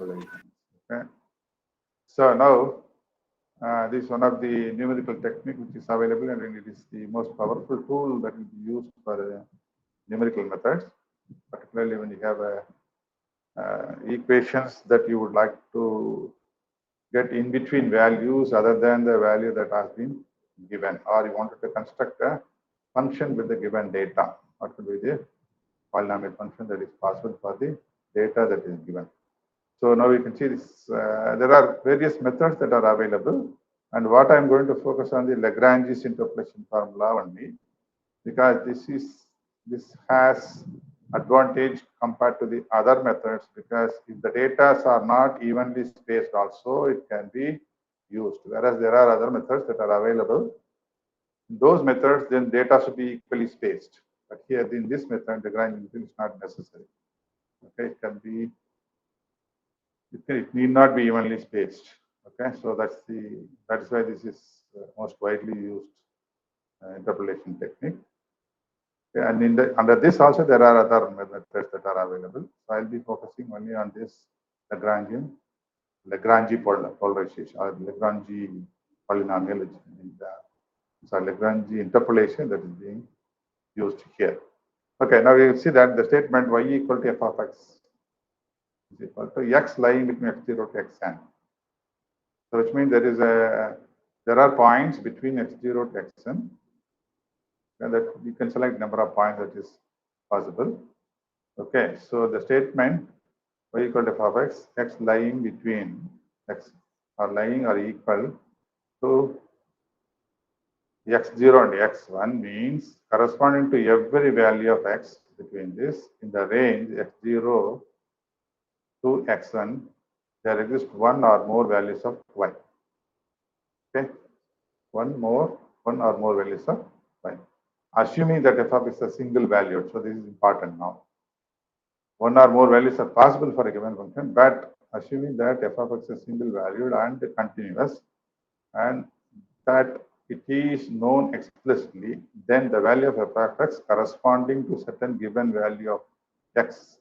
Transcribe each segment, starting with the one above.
visualizations. Okay. So now this is one of the numerical technique which is available, and it is the most powerful tool that will be used for numerical methods, particularly when you have equations that you would like to get in between values other than the value that has been given, or you wanted to construct a function with the given data. What could be the polynomial function that is possible for the data that is given. So now you can see this. There are various methods that are available, and what I'm going to focus on the Lagrange's interpolation formula only, because this has advantage compared to the other methods, because if the data are not evenly spaced also, it can be used, whereas there are other methods that are available. In those methods, then data should be equally spaced, but here in this method, Lagrange is not necessary. Okay, it can be, it need not be evenly spaced. Okay, so that is why this is most widely used interpolation technique. Okay, and under this also there are other methods that are available. So I'll be focusing only on this Lagrange polarization or Lagrange polynomial, Lagrange interpolation that is being used here. Okay, now we will see that the statement y equal to f of x is equal to x lying between x0 to xn. So which means there are points between x0 to xn, and that you can select number of points that is possible. Okay, so the statement y equal to f of x lying between x or lying or equal to x0 and x1 means corresponding to every value of x between this in the range x0 to x1, there exists one or more values of y. Okay, one or more values of y. Assuming that f of x is a single value, so this is important now. One or more values are possible for a given function, but assuming that f of x is single valued and continuous, and that it is known explicitly, then the value of f of x corresponding to certain given value of x,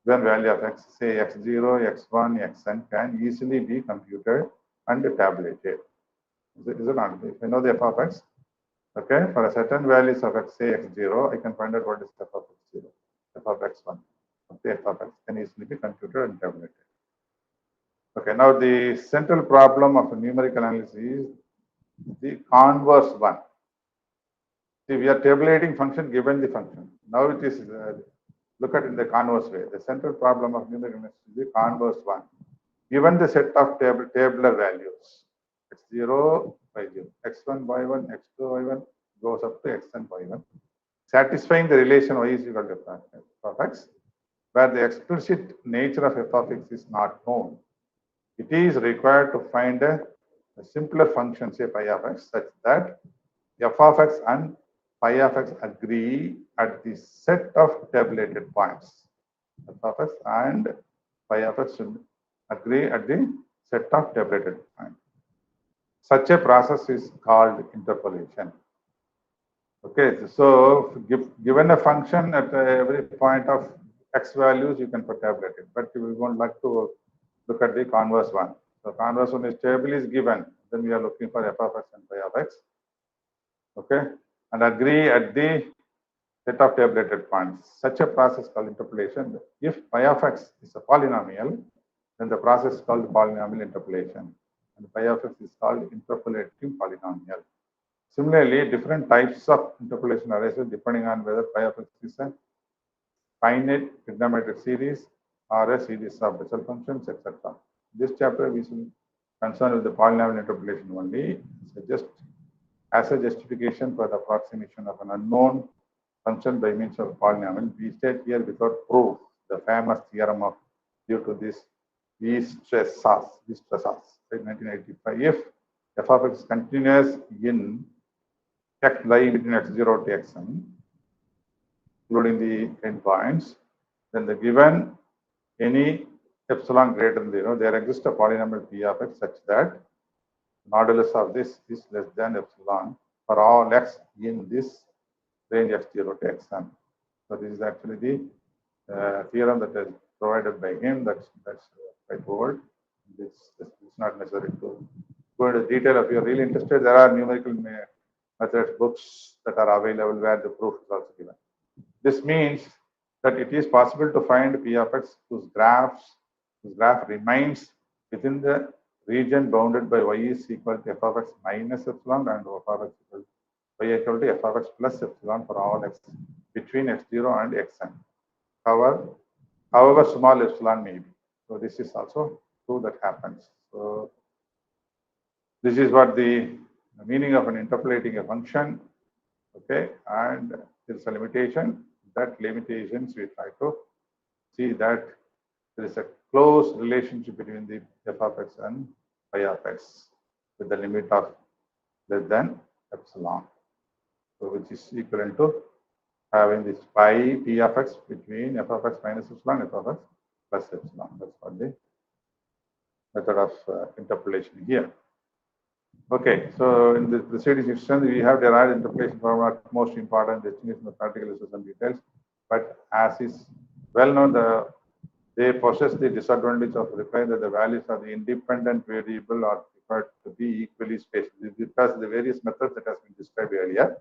given value of x, say x0, x1, xn, can easily be computed and tabulated. Is it not? If I know the f of x, okay, for a certain values of x, say x0, I can find out what is f of x0, f of x1. Okay, f of x can easily be computed and tabulated. Okay, now the central problem of numerical analysis is the converse one. See, we are tabulating function given the function. Now it is, look at it in the converse way. The central problem of numerical analysis is the converse one. Given the set of tabular values, x0, y0, x1, y1, x2, y1 goes up to xn, y1, satisfying the relation y is equal to f of x, where the explicit nature of f of x is not known. It is required to find a simpler function, say phi of x, such that f of x and phi of x agree at the set of tabulated points. F of x and phi of x should agree at the set of tabulated points. Such a process is called interpolation. Okay, so given a function at every point of x values, you can tabulate it, but we won't like to look at the converse one. So converse one is table is given, then we are looking for f of x and phi of x. Okay, and agree at the set of tabulated points. Such a process called interpolation. If phi of x is a polynomial, then the process is called polynomial interpolation, and phi of x is called interpolating polynomial. Similarly, different types of interpolation arises depending on whether phi of x is a finite trigonometric series or a series of Bessel functions, etc. This chapter we should concern with the polynomial interpolation only. So just as a justification for the approximation of an unknown function by means of a polynomial, we state here without proof the famous theorem of due to this Weierstrass, 1985. If f of x is continuous in x lying between x0 to xn, including the endpoints, then the given any epsilon greater than 0, there exists a polynomial p of x such that modulus of this is less than epsilon for all x in this range x0 to xn. So this is actually the theorem that is provided by him. That's I told. This is not necessary to go into detail. If you're really interested, there are numerical methods books that are available where the proof is also given. This means that it is possible to find P of x whose graph remains within the region bounded by y is equal to f of x minus epsilon and f of x equal to y equal to f of x plus epsilon for all x between x0 and xn. However small epsilon may be. So this is also true that happens. So this is what the meaning of an interpolating a function. Okay, and there's a limitation. That limitations we try to see that there is a close relationship between the f of x and y of x with the limit of less than epsilon. So which is equivalent to having this pi p of x between f of x minus epsilon, f of x plus epsilon. That's what the method of interpolation here. Okay, so in the preceding section, we have derived interpolation formula, most important destination of particle system details. But as is well known, they possess the disadvantage of requiring that the values of the independent variable are preferred to be equally spaced. Because the various methods that has been described earlier,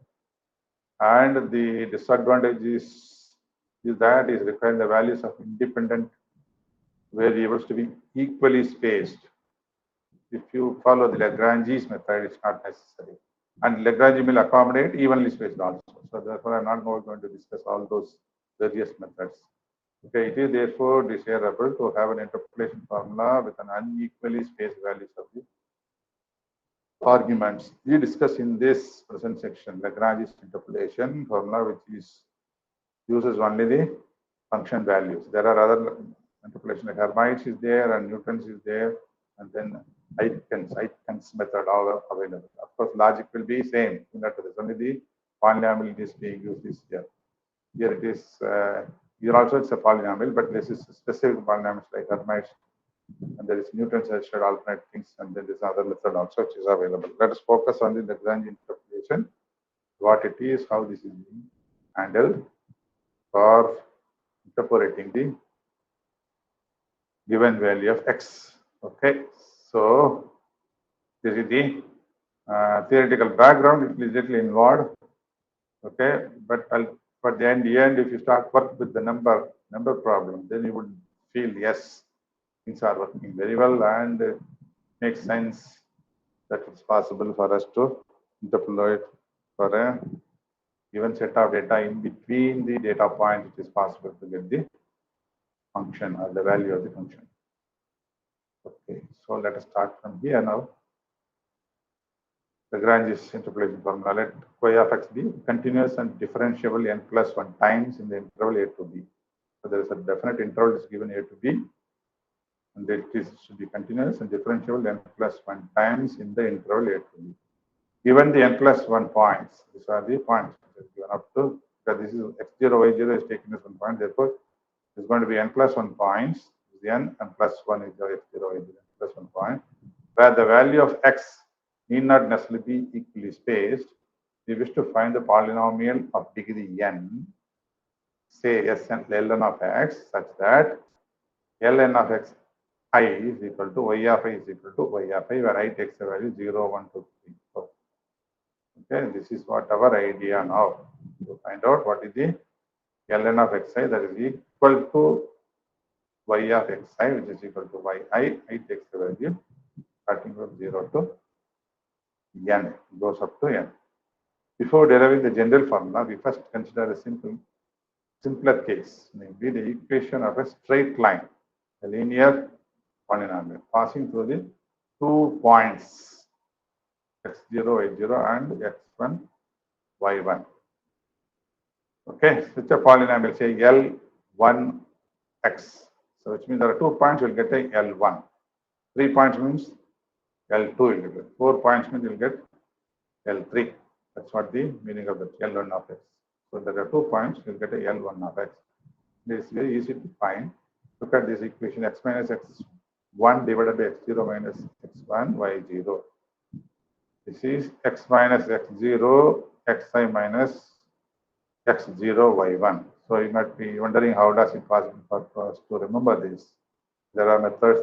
and the disadvantage is that is requiring the values of independent variables to be equally spaced. If you follow the Lagrange's method, it's not necessary. And Lagrange will accommodate evenly spaced also. So therefore, I'm not going to discuss all those various methods. Okay, it is therefore desirable to have an interpolation formula with an unequally spaced values of the arguments. We discuss in this present section Lagrange's interpolation formula, which uses only the function values. There are other interpolation like Hermite's is there and Newton's is there, and then Aitken's method are available. Of course, logic will be same. Only the polynomial is being used this here. Here it is. Here also it's a polynomial, but this is specific polynomials like Hermite's, and there is Newton's shared alternate things, and then there's another method also which is available. Let us focus on the Lagrange interpolation, what it is, how this is being handled for interpolating the given value of x. Okay, so this is the theoretical background. It is little involved. Okay, but then the end, if you start work with the number problem, then you would feel yes, things are working very well and makes sense that it's possible for us to interpolate for a given set of data in between the data points. It is possible to get the function or the value of the function. Okay, so let us start from here now. Lagrange's interpolation formula. Let y of x be continuous and differentiable n plus 1 times in the interval a to b. So there is a definite interval is given a to b, and it should be continuous and differentiable n plus 1 times in the interval a to b. Given the n plus 1 points, these are the points that is given up to, because this is x0, y0 is taken as 1 point, therefore it's going to be n plus 1 points, the n and plus 1 is the x0, y0, plus 1 point, where the value of x need not necessarily be equally spaced. We wish to find the polynomial of degree n, say ln of x, such that ln of x I is equal to y of I is equal to y of I, where I takes the value 0, 1, 2, 3, 4. Okay, this is what our idea now. To find out what is the ln of xi, that is equal to y of xi, which is equal to yi. I takes the value starting from 0 to n, goes up to n. Before deriving the general formula, we first consider a simpler case, namely the equation of a straight line, a linear polynomial passing through the 2 points x0, y0 and x1, y1. Okay, such a polynomial, say L1x. So which means there are 2 points, you'll get a L1. 3 points means L2 you'll get. 4 points means you'll get L3. That's what the meaning of the L1 of x. So there are 2 points, you'll get a L1 of x. This is very easy to find. Look at this equation, x minus x1 divided by x0 minus x1, y0. This is x minus x0, xi minus x0, y1. So you might be wondering how does it possible for us to remember this. There are methods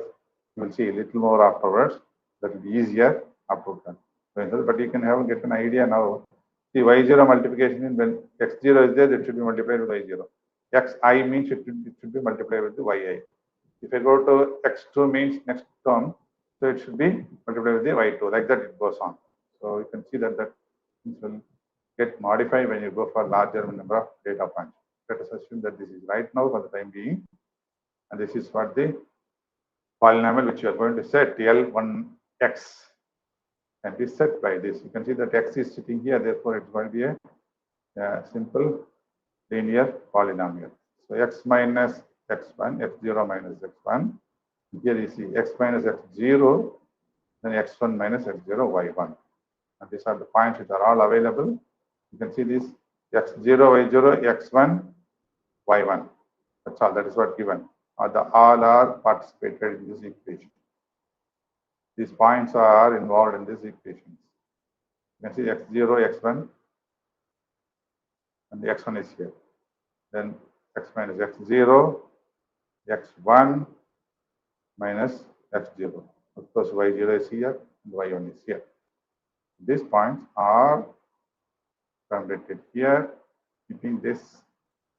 You will see a little more afterwards. That will be easier after that. But you can get an idea now. The y0 multiplication in when x0 is there, it should be multiplied with y0. xi means it should be multiplied with the yi. If I go to x2 means next term, so it should be multiplied with the y2. Like that it goes on. So you can see that things will get modified when you go for larger number of data points. Let us assume that this is right now for the time being, and this is what the polynomial which you are going to set L1x can be set by this. You can see that x is sitting here, therefore it's going to be a simple linear polynomial. So x minus x1, x0 minus x1. Here you see x minus x0, then x1 minus x0, y1. And these are the points which are all available. You can see this x0, y0, x1, y1. That's all. That is what given. All are participated in this equation. These points are involved in this equation. You can see x0, x1, and the x1 is here. Then x minus x0, x1 minus x0. Of course, y0 is here and y1 is here. These points are terminated here, keeping this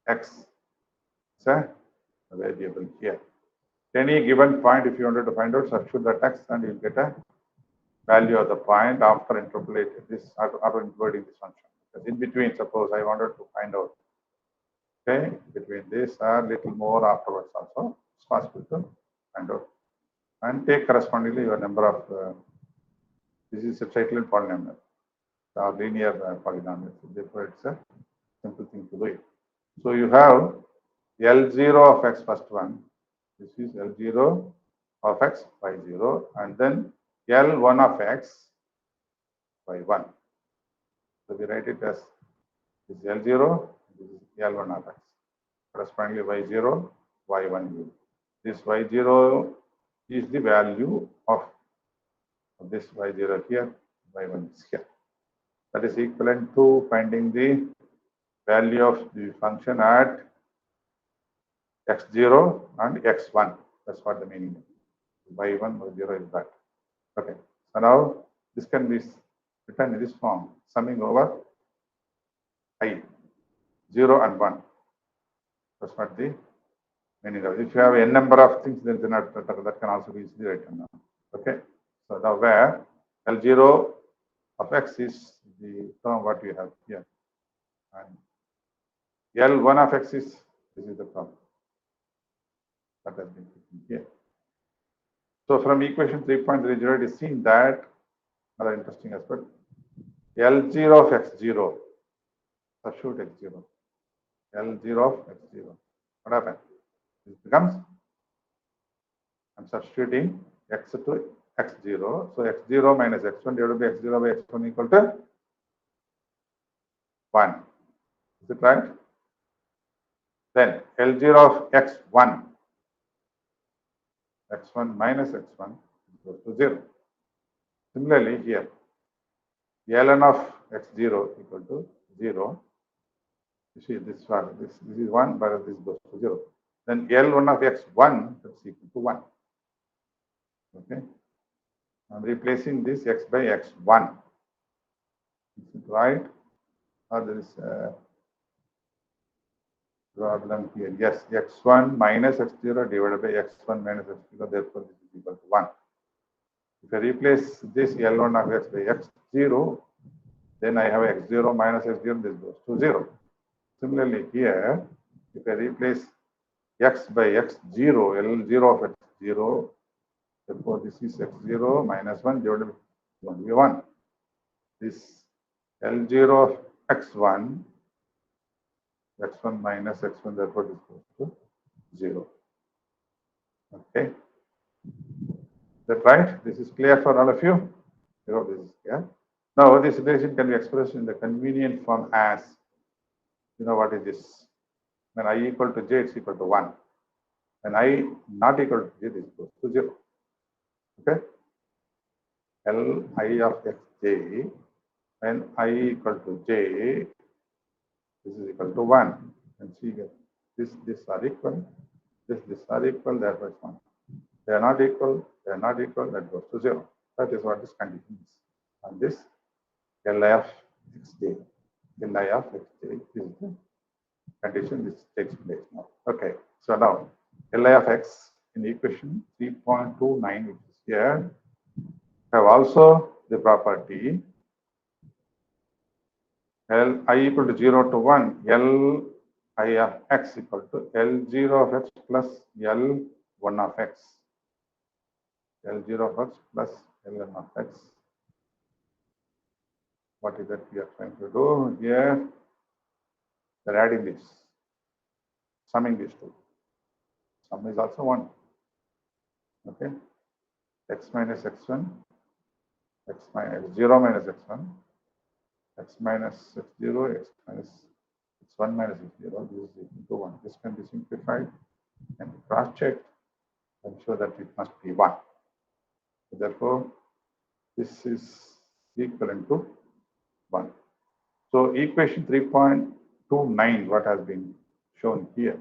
x as a variable here. Any given point, if you wanted to find out, substitute that x and you'll get a value of the point after interpolating this, after including this function. Because in between, suppose I wanted to find out, okay, between this or little more afterwards also, it's possible to find out. And take correspondingly your number of, this is a cyclic polynomial, or linear polynomial. So therefore, it's a simple thing to do it. So you have L0 of x first one. This is L0 of x, y0, and then L1 of x, y1. So we write it as this L0, this is L1 of x. Correspondingly, y0, y1. This y0 is the value of this y0 here, y1 is here. That is equivalent to finding the value of the function at x0 and x1. That's what the meaning is. Y1, y0 is that. Okay. So now this can be written in this form, summing over I, 0 and 1. That's what the meaning of it. If you have n number of things, then that can also be easily written down. Okay. So now where L0 of x is the term what we have here. And L1 of x is, this is the term that has been written here. So from equation 3.30, it is seen that another interesting aspect, L0 of x0, substitute x0, L0 of x0. What happens? This becomes, I'm substituting x to x0. So x0 minus x1 divided by x0 by x1 equal to 1. Is it right? Then L0 of x1, x1 minus x1 equals to 0. Similarly, here, ln of x0 equal to 0. You see this one, this is 1, but this goes to 0. Then L1 of x1 is equal to 1. Okay. I'm replacing this x by x1. Is it right? Or there is a problem here. Yes, x1 minus x0 divided by x1 minus x0, therefore this is equal to 1. If I replace this L1 of x by x0, then I have x0 minus x0, this goes to 0. Similarly, here, if I replace x by x0, L0 of x0, therefore this is x0 minus 1 divided by 1. This L0 of x1, x1 minus x1, therefore this goes to 0. Okay. Is that right? This is clear for all of you? I hope this is clear. Now, this relation can be expressed in the convenient form as, you know, what is this? When I equal to j, it's equal to 1. When I not equal to j, this goes to 0. Okay? Li of xj, when I equal to j, this is equal to 1. And see, this are equal, this are equal, therefore it's 1. They are not equal, that goes to 0. That is what this condition is. And this Li of xj. Li of xj is the condition which takes place now. Okay, so now Li of x in equation 3.29, which is here, have also the property L I equal to 0 to 1, L I of x equal to L0 of x plus L1 of x. L0 of x plus L1 of x. What is that we are trying to do here? We're adding this, summing these two. Sum is also 1. Okay. X minus x1, x minus x0 minus x1, x minus x0, x minus x1 minus x0. This is equal to 1. This can be simplified and cross-checked and show that it must be 1. So therefore, this is equivalent to 1. So equation 3.29, what has been shown here,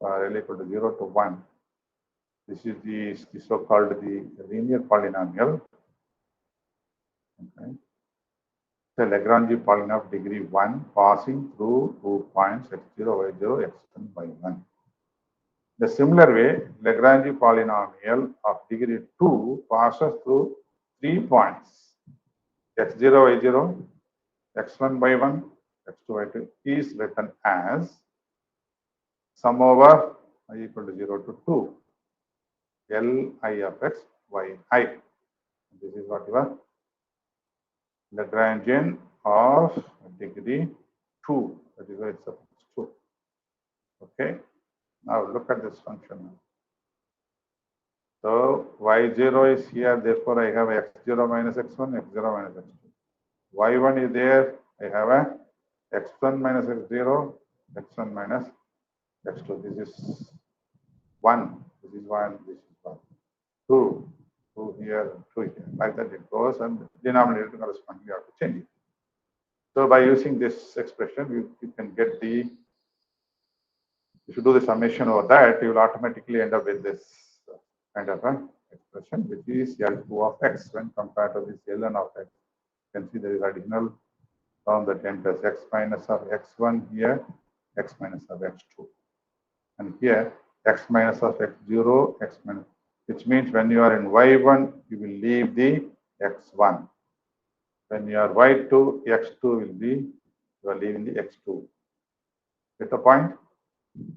L equal to 0 to 1. This is the so-called the linear polynomial. Okay. The Lagrange polynomial of degree 1 passing through 2 points x0, y0, x1, y1. The similar way, Lagrange polynomial of degree 2 passes through 3 points x0, y0, x1, y1, x2, y2 is written as sum over I equal to 0 to 2 Li of x, yi. This is what your Lagrangian of degree 2. That is why it's supposed to. Okay. Now look at this function. So y0 is here, therefore I have x0 minus x1, x0 minus x2. y1 is there, I have a x1 minus x0, x1 minus x2. This is 1, this is 1, this is 1. 2 here, 2 here. Like that it goes, and denominator correspondingly you have to change it. So by using this expression, you can get the, if you do the summation over that, you will automatically end up with this kind of an expression, which is L2 of x when compared to this Ln of x. You can see there is additional term that enters x minus of x1 here, x minus of x2. And here, x minus of x0, x minus, which means when you are in y1, you will leave the x1. When you are y2, x2 will be, you are leaving the x2. Get the point? You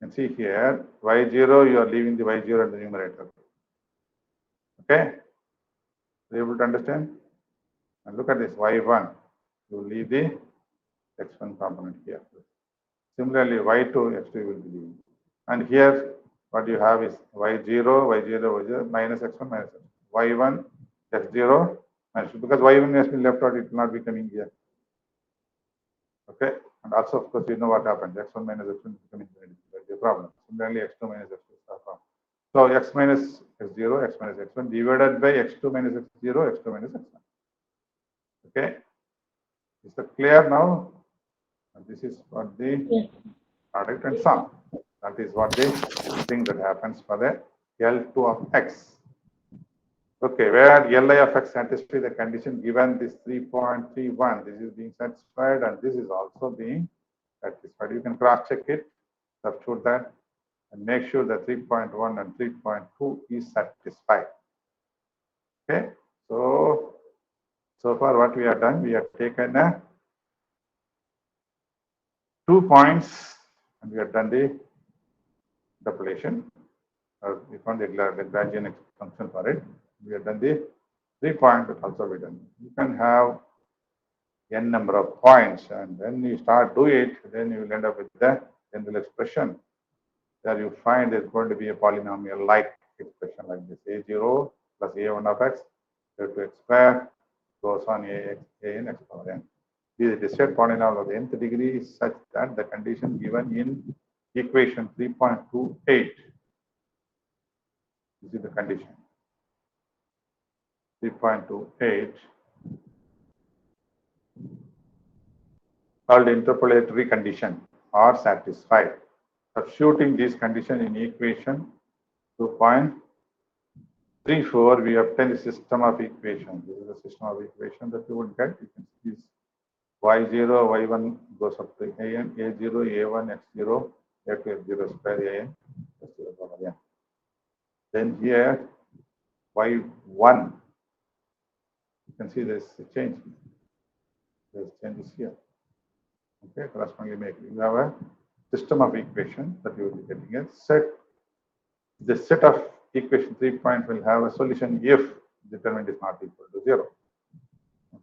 can see here, y0, you are leaving the y0 in the numerator. Okay? Are you able to understand? And look at this, y1, you will leave the x1 component here. Similarly, y2, x2 will be leaving. And here, what you have is y0, minus x1, minus x2. y1, x0, minus 2. Because y1 has been left out, it will not be coming here. Okay? And also, of course, you know what happens. x1 minus x1 is becoming a problem. Similarly, x2 minus x2 is a problem. So x minus x0, x minus x1 divided by x2 minus x0, x2 minus x1. Okay? Is that clear now? And this is what the product and sum. That is what the thing that happens for the L2 of x. Okay, where Li of x satisfies the condition given this 3.31, this is being satisfied and this is also being satisfied. You can cross check it, substitute that, and make sure that 3.1 and 3.2 is satisfied. Okay, so far what we have done, we have taken 2 points and we have done the interpolation. We found the Lagrangian function for it. We have done the 3 point, but also we done. You can have n number of points, and when you start do it, then you will end up with the general expression. There you find there's going to be a polynomial like expression like this: a0 plus a1 of x, to x square goes on a in x power n. The discrete polynomial of the nth degree is such that the condition given in equation 3.28. This is the condition. 3.28 called interpolatory condition are satisfied. Substituting this condition in equation 2.34, we obtain the system of equation. This is the system of equation that you would get. You can see this y0, y1 goes up to an, a0, a1, x0, a2, x0 square, an, x0 power n. Then here, y1, you can see there's a change. There's changes here. Okay, correspondingly make you have a system of equation that you will be getting a set. The set of equation 3 point will have a solution if determinant is not equal to 0.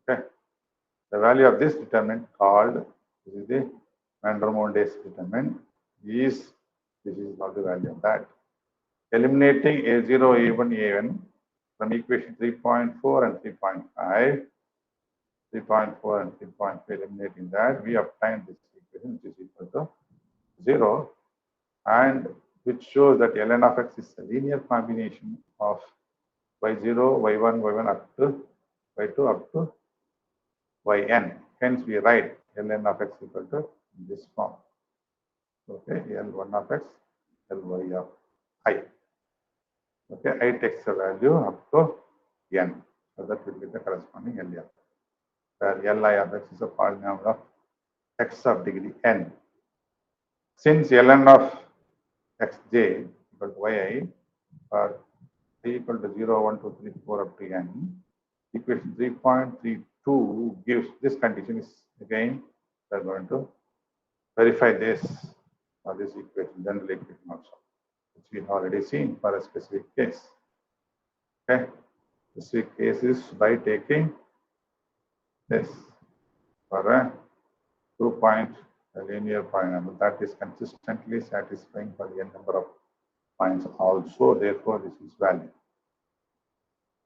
Okay. The value of this determinant called, this is the Vandermonde's determinant, this is not the value of that. Eliminating a0, a1, a1 from equation 3.4 and 3.5, 3.4 and 3.5, eliminating that, we obtain this equation which is equal to 0, and which shows that ln of x is a linear combination of y0, y1, y1 up to y2 up to yn. Hence, we write ln of x equal to this form. Okay, L1 of x, Ly of I. Okay, I takes the value up to n. So that will be the corresponding LF. Where Li of x is a polynomial of x of degree n. Since ln of xj equal to yi for I equal to 0, 1, 2, 3, 4 up to n, equation 3.32 gives this condition is again we are going to verify this or this equation, general equation also, which we have already seen for a specific case. Okay, specific case is by taking this for a 2-point linear polynomial that is consistently satisfying for the n number of points also, therefore this is valid.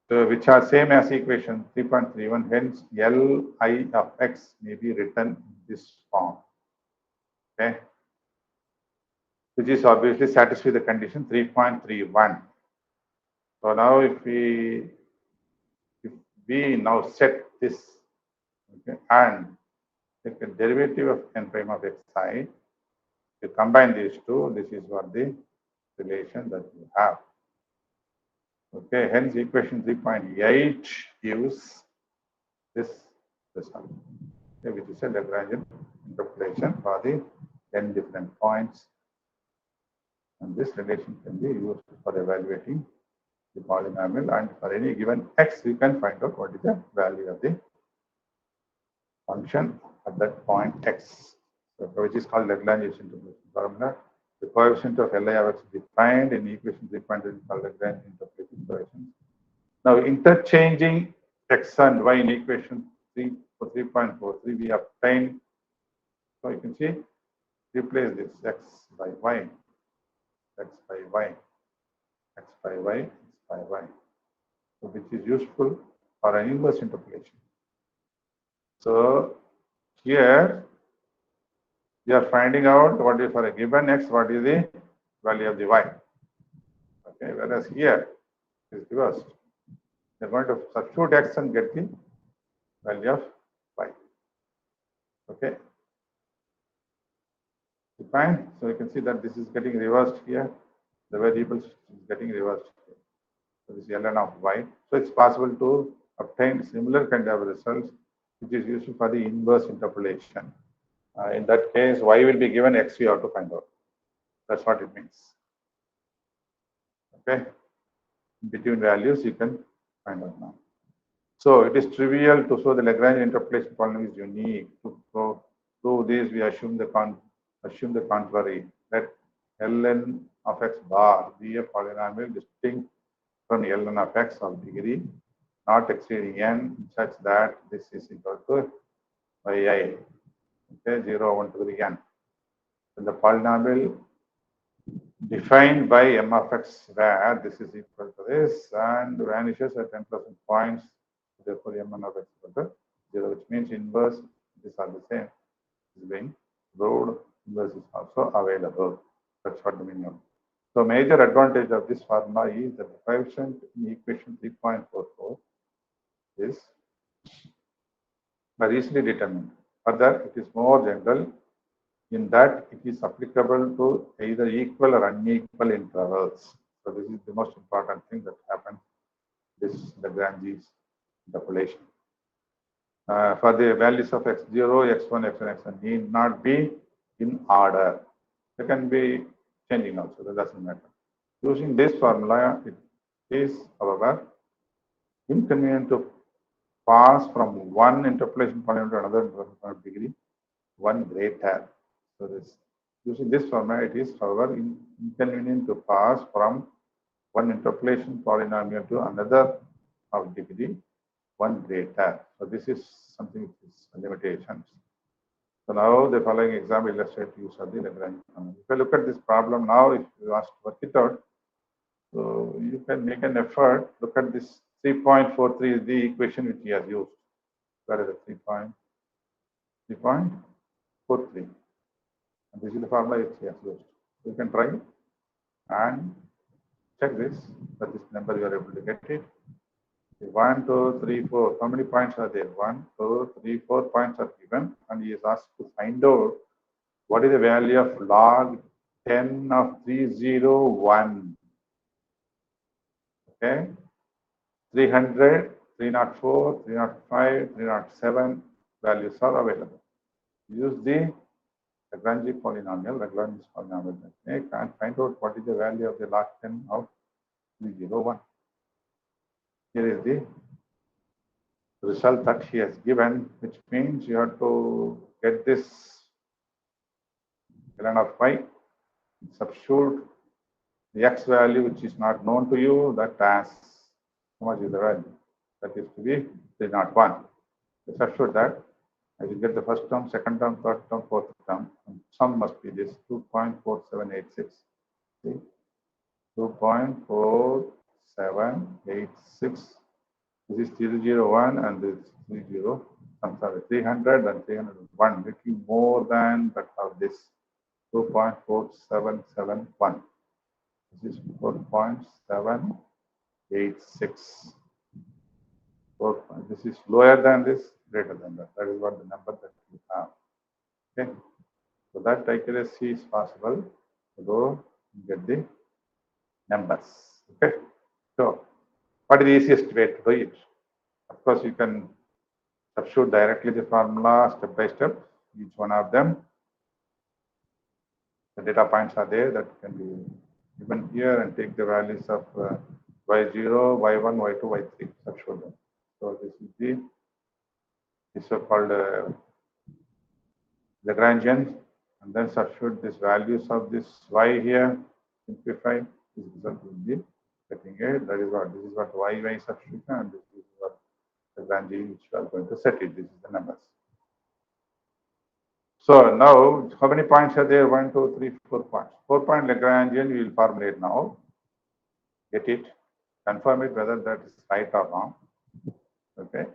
So which are same as equation 3.31, hence Li of x may be written in this form. Okay, which is obviously satisfy the condition 3.31. So now if we now set this, okay, and take a derivative of n prime of xi, you combine these two, this is what the relation that we have. Okay, hence equation 3.8 gives this result, okay, which is a Lagrangian interpolation for the n different points. And this relation can be used for evaluating the polynomial, and for any given x, we can find out what is the value of the function at that point x, so, which is called Lagrangian interpolation formula. The coefficient of Li of x is defined in equation 3.8 is called Lagrangian interpolation coefficient. Now, interchanging x and y in equation 3.43, we obtain, so you can see, replace this x by y, x by y, x by y, x by y, so which is useful for an inverse interpolation. So here we are finding out what is for a given x, what is the value of the y. Okay, whereas here is reversed. We are going to substitute x and get the value of y. Okay. Fine. So you can see that this is getting reversed here. The variables is getting reversed here. So this is ln of y. So it's possible to obtain similar kind of results, which is useful for the inverse interpolation. In that case, y will be given, x you have to find out. That's what it means. Okay. Between values you can find out now. So it is trivial to show the Lagrangian interpolation polynomial is unique. To prove this, we assume the contrary, that ln of x bar be a polynomial distinct from ln of x of degree not exceeding n, such that this is equal to yi. Okay, 0, 1 to the n. And the polynomial defined by m of x, where this is equal to this and vanishes at 10% points. Therefore, m of x equal to 0, which means inverse, these are the same, is being proved. Inverse is also available. That's what the meaning of. So, major advantage of this formula is that the coefficient in equation 3.44 is very easily determined. Further, it is more general in that it is applicable to either equal or unequal intervals. So this is the most important thing that happens. This Lagrange interpolation. For the values of x0, x1, x1, xn need not be in order. They can be changing also, that doesn't matter. Using this formula, it is, however, inconvenient to pass from one interpolation point to another interpolation point degree 1 greater. So this using this formula, it is, however, inconvenient to pass from one interpolation polynomial to another of degree 1 greater. So this is something which is limitations. So now the following example illustrates use of the Lagrange polynomial. If you look at this problem now, if you ask to work it out, so you can make an effort. Look at this 3.43 is the equation which he has used. Where is it? 3.43. And this is the formula which he has used. So you can try and check this, that this number you are able to get it. 1, 2, 3, 4. How many points are there? 1, 2, 3, 4 points are given, and he is asked to find out what is the value of log 10 of 301. Okay, 300, 304, 305, 307 values are available. Use the Lagrange polynomial technique and find out what is the value of the log 10 of 301. Here is the result that he has given, which means you have to get this ln of y, substitute the x value which is not known to you, that as how much is the value? That is to be 301. So substitute that. I will get the first term, second term, third term, fourth term. And sum must be this 2.4786. See? 2.4786. This is 001 and this is 30. I'm sorry, 300 and 301, little more than that of this 2.4771. This is 4.786. This is lower than this, greater than that. That is what the number that we have. Okay. So that accuracy is possible to go get the numbers. Okay. So what is the easiest way to do it? Of course, you can substitute directly the formula step by step, each one of them. The data points are there that can be given here, and take the values of y0, y1, y2, y3, substitute them. So this is the so-called Lagrangian, and then substitute these values of this y here, simplify, this result will be getting it. That is what, this is what y substitution, and this is what Lagrangian which we are going to set it. This is the numbers. So now, how many points are there? 1, 2, 3, 4 points. 4-point Lagrangian we will formulate now. Get it, confirm it whether that is right or wrong. Okay.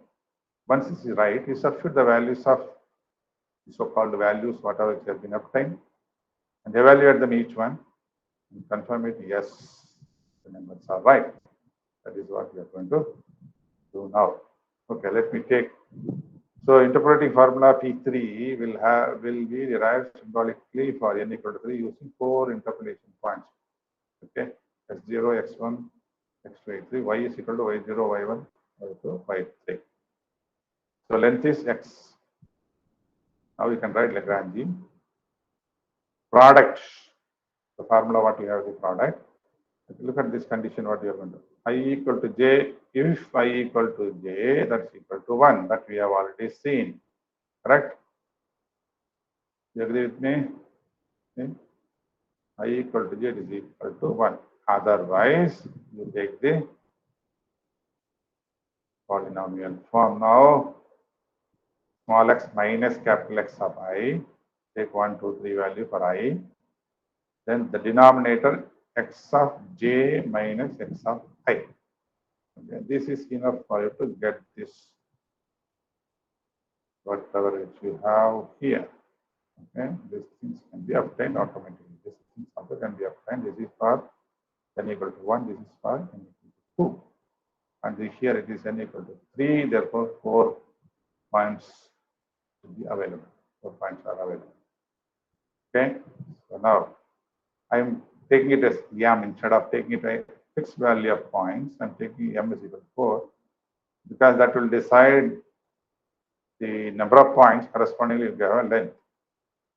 Once this is right, you substitute the values of the so-called values, whatever which have been obtained, and evaluate them each one, and confirm it, yes, the numbers are right. That is what we are going to do now. Okay, let me take. So interpolating formula P3 will be derived symbolically for n equal to 3 using 4 interpolation points. Okay, x0, x1, x2, x3, y is equal to y0, y1, y2, y3. So length is x. Now we can write Lagrange product. The formula what we have the product. If you look at this condition, what you are going to do? I equal to j. If I equal to j, that's equal to 1. That we have already seen. Correct? You agree with me? Okay. I equal to j is equal to 1. Otherwise, you take the polynomial form. Now, small x minus capital X of I. Take 1, 2, 3 value for I. Then the denominator x of j minus x of I. Okay. This is enough for you to get this, whatever which you have here. Okay. These things can be obtained automatically. These things also can be obtained. This is for n equal to 1. This is for n equal to 2. And here it is n equal to 3. Therefore, 4 points will be available. 4 points are available. Okay. So now, I'm taking it as m instead of taking it a fixed value of points. I'm taking m is equal to 4 because that will decide the number of points correspondingly you have a length.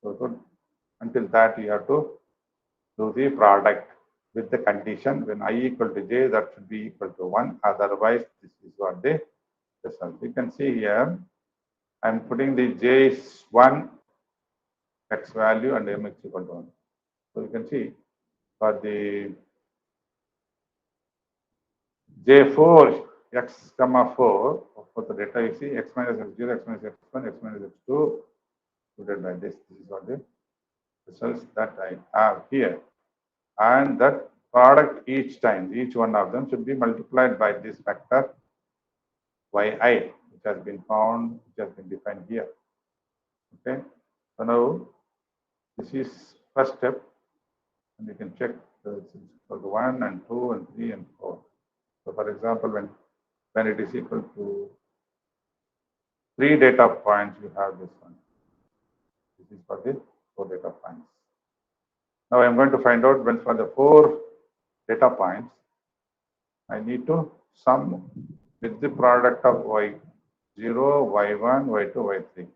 So until that you have to do the product with the condition when I equal to j, that should be equal to 1. Otherwise, this is what the result. You can see here, I'm putting the j is 1 x value and m is equal to 1. So you can see for the j4 x comma 4 for the data you see x minus x0, x minus x1, x minus x2 divided by this. This is what the results that I have here. And that product each time, each one of them should be multiplied by this factor yi, which has been found, which has been defined here. Okay. So now this is first step, and you can check the 1 and 2 and 3 and 4. So for example, when it is equal to 3 data points, you have this one. This is for the 4 data points. Now I'm going to find out when for the 4 data points, I need to sum with the product of y0, y1, y2, y3.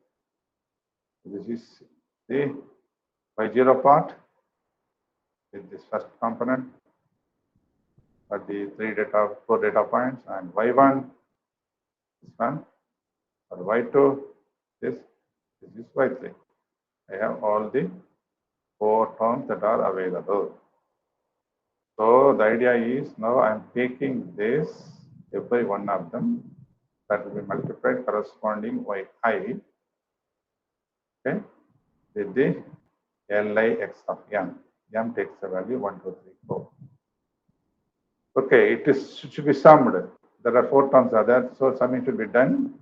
This is the y0 part with this first component for the 4 data points, and y1, this one, or y2, this is y3. I have all the 4 terms that are available. So the idea is now I'm taking this, every one of them, that will be multiplied corresponding yi, okay, with the Lix of m. M takes the value 1, 2, 3, 4. Okay, it should be summed. There are 4 terms are there, so summing should be done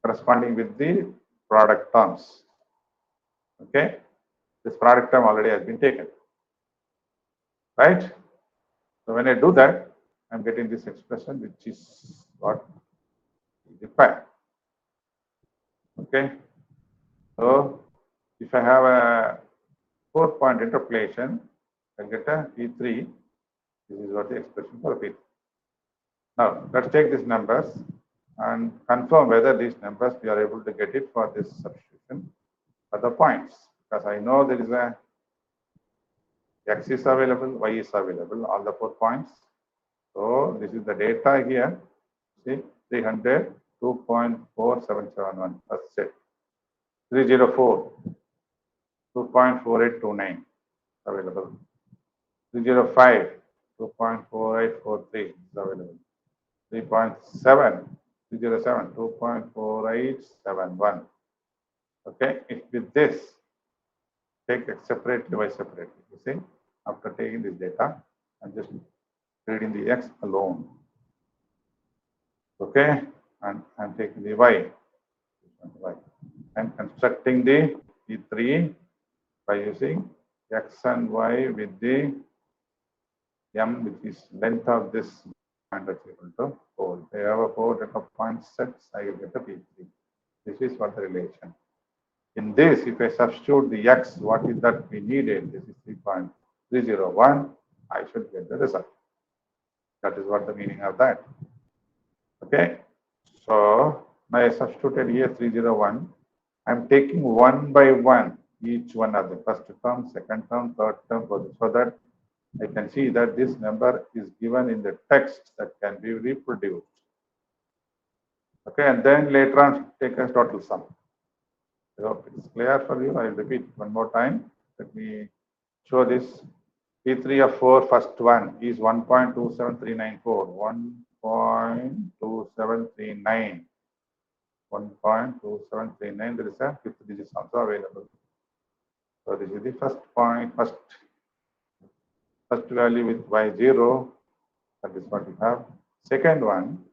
corresponding with the product terms. Okay, this product term already has been taken, right? So when I do that, I'm getting this expression, which is what is required. Okay, so if I have a 4-point interpolation, I get a P3. This is what the expression for P3. Now let's take these numbers and confirm whether these numbers we are able to get it for this substitution for the points, because I know there is a x is available, y is available, all the 4 points. So this is the data here. See, 300, 2.4771. That's it. 304, 2.4829 available. 305, 2.4843 is available. 3.7, 307, 2.4871. Okay, if with this, take x separately, y separately. You see, after taking this data, I'm just reading the x alone. Okay, and I'm taking the y. I'm constructing the E3 by using x and y with the m, which is length of this point that's equal to 4. If I have a 4 data point sets, I will get a P3. This is what the relation. In this, if I substitute the x, what is that we needed? This is 3.301. I should get the result. That is what the meaning of that. Okay. So now I substituted here 301. I'm taking one by one each one of the first term, second term, third term, so that I can see that this number is given in the text that can be reproduced. Okay, and then later on take a total sum. I hope it is clear for you. I will repeat one more time. Let me show this. P3 of 4, first one is 1.27394. 1.2739. 1.2739. There is a fifth digit also available. So this is the first point, first value with y0. That is what we have. Second one.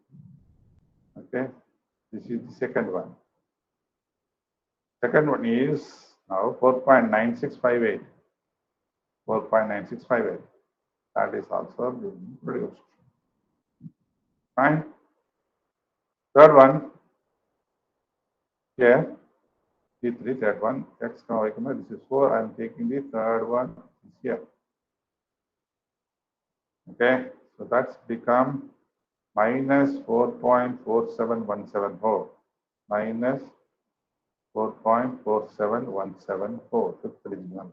Okay. This is the second one. Second one is now 4.9658. 4.9658. That is also being produced. Fine. Third one. Here. P3, third one. X, Y, this is 4. I am taking the third one here. Okay, so that's become minus 4.47174 minus 4.47174, fifth original.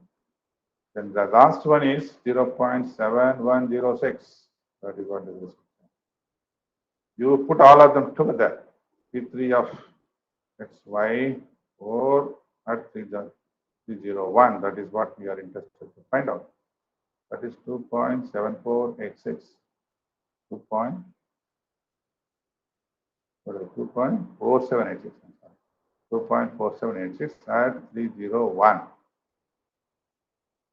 Then the last one is 0.7106. That is what it is. You put all of them together. P3 of xy4 at 301. That is what we are interested to find out. That is 2.7486. 2.4786. 2.4786 at 301.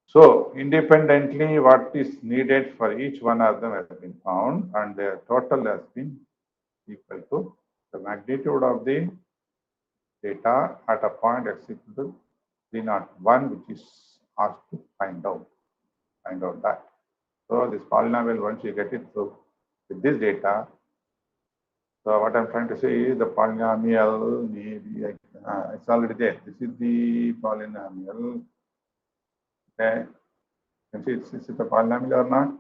So independently, what is needed for each one of them has been found, and their total has been equal to the magnitude of the data at a point x equal to 301, which is asked to find out that. So this polynomial, once you get it through with this data, so what I'm trying to say is the polynomial, maybe it's already there. This is the polynomial. Okay, can see is it a polynomial or not?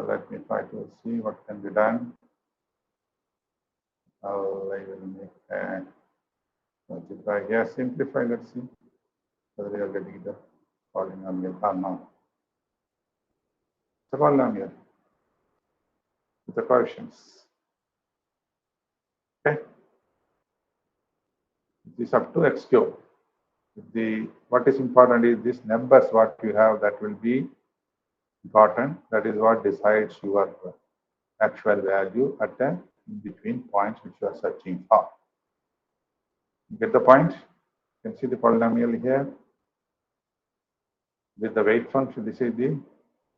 Let me try to see what can be done. I will make multiply here, simplify. Let's see whether you are getting the polynomial or not. It's a polynomial with the coefficients. Okay, it is up to x cube. What is important is these numbers what you have, that will be important. That is what decides your actual value at the in between points which you are searching for. You get the point? You can see the polynomial here with the weight function. This is the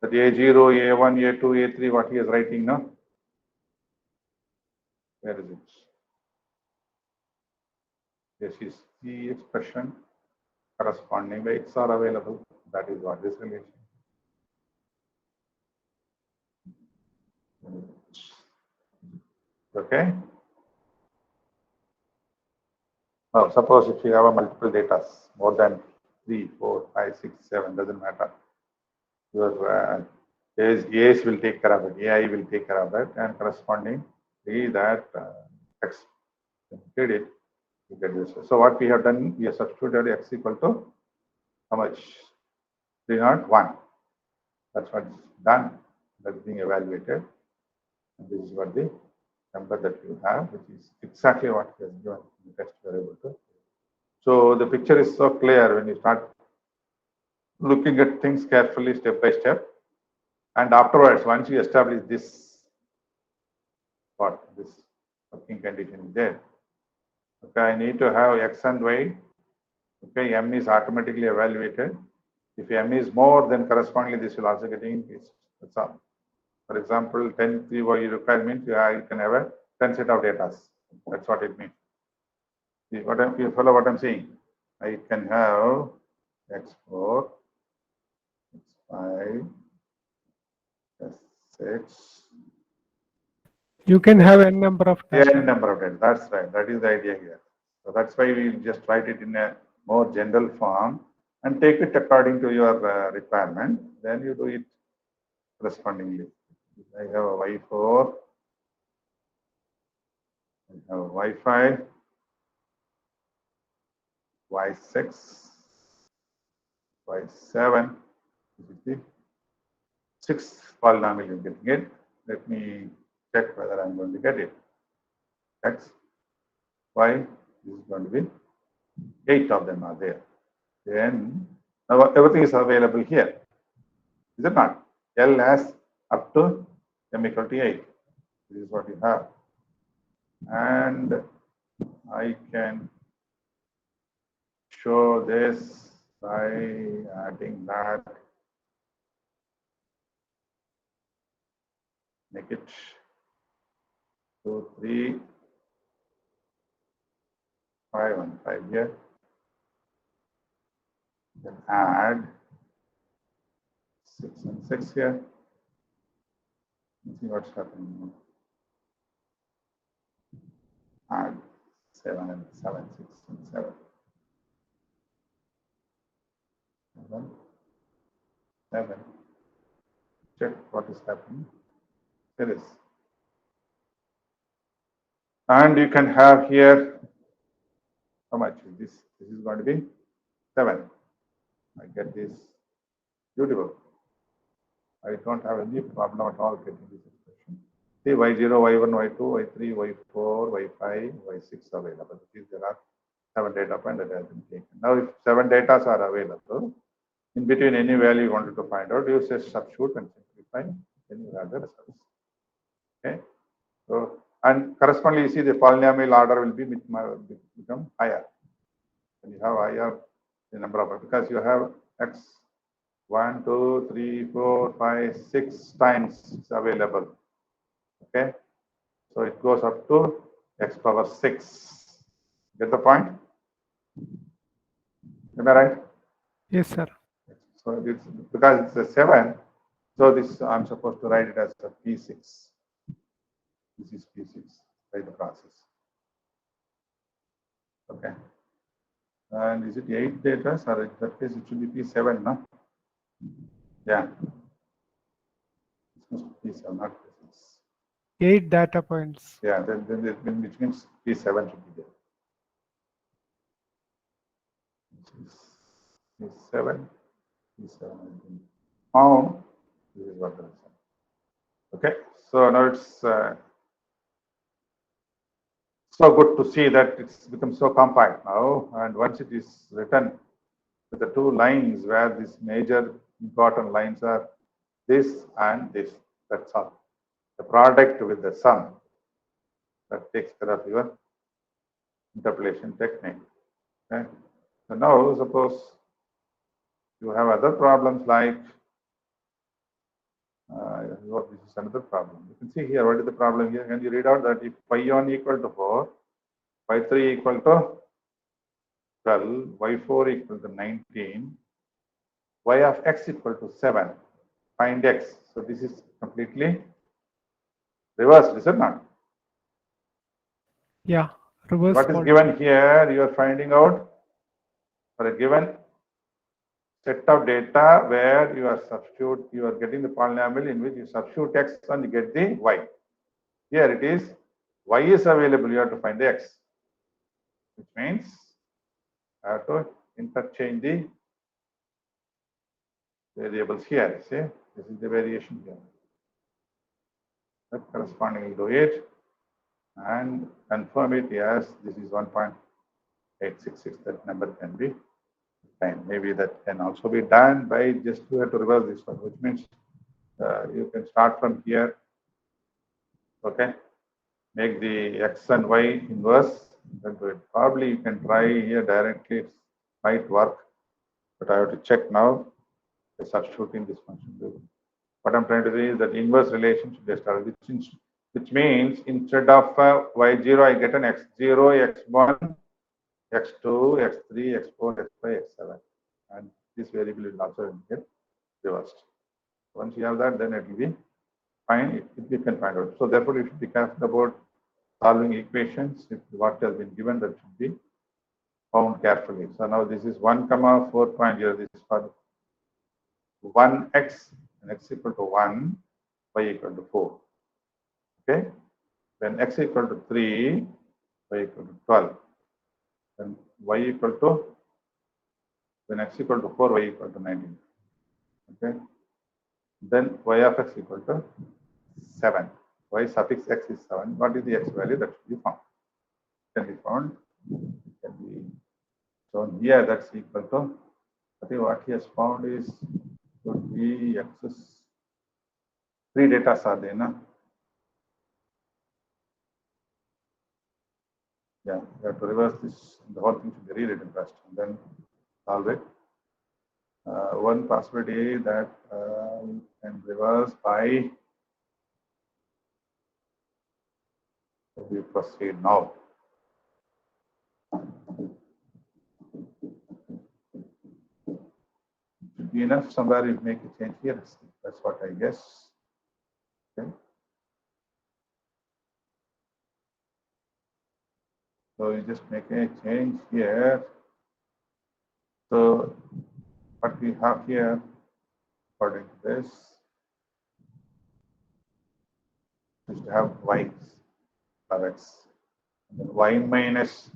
that a0, a1, a2, a3, what he is writing now. Where is it? This is the expression. Corresponding weights are available. That is what this relation. Okay. Now, suppose if you have a multiple data, more than 3, 4, 5, 6, 7, doesn't matter. Your A's will take care of it, AI will take care of it, and corresponding that X. Did it, you get this. So what we have done, we have substituted X equal to how much? 301. That's what's done. That's being evaluated. And this is what the number that you have, which is exactly what is given in the test variable. So the picture is so clear when you start looking at things carefully, step by step. And afterwards, once you establish this, this working condition is there. Okay, I need to have X and Y. Okay, M is automatically evaluated. If M is more, then correspondingly this will also get increased. That's all. For example, 10 3 Y requirement, you can have a 10 set of data. That's what it means. You follow what I'm saying? I can have X4, X5, S6. You can have n number of data. N number of data. That's right. That is the idea here. So that's why we just write it in a more general form and take it according to your requirement. Then you do it correspondingly. I have a Y4, I have a Y5, Y6, Y7. This is the sixth polynomial you can get. Let me check whether I'm going to get it. X, Y, this is going to be 8 of them are there. Then now everything is available here. Is it not? L has up to M equal to 8. This is what you have. And I can show this by adding that. Make it 2, 3, 5, and 5 here. Then add 6 and 6 here. Let's see what's happening. Add 7 and 7, 6 and 7. 7, 7, check what is happening. There is. And you can have here, how much is this? This is going to be 7. I get this. Beautiful. I don't have any problem at all getting this expression. See, y0, y1, y2, y3, y4, y5, y6 available. There are 7 data points that have been taken. Now, if 7 data are available, in between any value you wanted to find out, you say substitute and simplify, then you have the results. Okay. So, and correspondingly, you see the polynomial order will become higher. When you have higher the number of, because you have x 1, 2, 3, 4, 5, 6 times available. Okay. So it goes up to x power 6. Get the point? Am I right? Yes, sir. So it's because it's a 7, so this I'm supposed to write it as a P6. This is P6 by the process. Okay. And is it 8 data or in that case it should be P7, no? Yeah. It must be P7, not P6. 8 data points. Yeah, then which means P7 should be there. P7, P7 has been found. This is what the result. Okay, so now it's so good to see that it's become so compact now, and once it is written with the 2 lines where these major important lines are this and this, that's all. The product with the sum that takes care of your interpolation technique. Okay, so now suppose you have other problems like this is another problem. You can see here, what is the problem here? Can you read out that if y1 equal to 4, y3 equal to 12, y4 equal to 19, y of x equal to 7, find x. So this is completely reversed, is it not? Yeah, reverse What is fault. given here, you are finding out for a given set of data where you are getting the polynomial in which you substitute x and you get the y. Here it is, y is available, you have to find the x, which means I have to interchange the variables here. See, this is the variation here. That correspondingly do it and confirm it as this is 1.866. That number can be fine. Maybe that can also be done by just you have to reverse this one, which means you can start from here. Okay, make the x and y inverse. Then do it. Probably you can try here directly. It might work, but I have to check now by substituting this function. What I'm trying to say is that inverse relation should be established, which means instead of y0, I get an x0, x1, x2, x3, x4, x5, x7. And this variable will also get reversed. Once you have that, then it will be fine. You can find out. So therefore, you should be careful about solving equations. If what has been given, that should be found carefully. So now this is 1, 4.0. This is for 1x and x equal to 1, y equal to 4. Okay. When x equal to 3, y equal to 12. Then y equal to, when x equal to 4, y equal to 19. Okay. Then y of x equal to 7. Y suffix x is 7. What is the x value that should be found? Can be found. Can be shown here. That's equal to, I think what he has found is could be x. 3 data are there, no? Yeah, you have to reverse this. The whole thing should be rewritten first and then solve it. One possibility that you can reverse by, we proceed now. Should be enough. Somewhere you make a change here. That's what I guess. Okay. So you just make a change here. So what we have here, according to this, you have y of x. And then y minus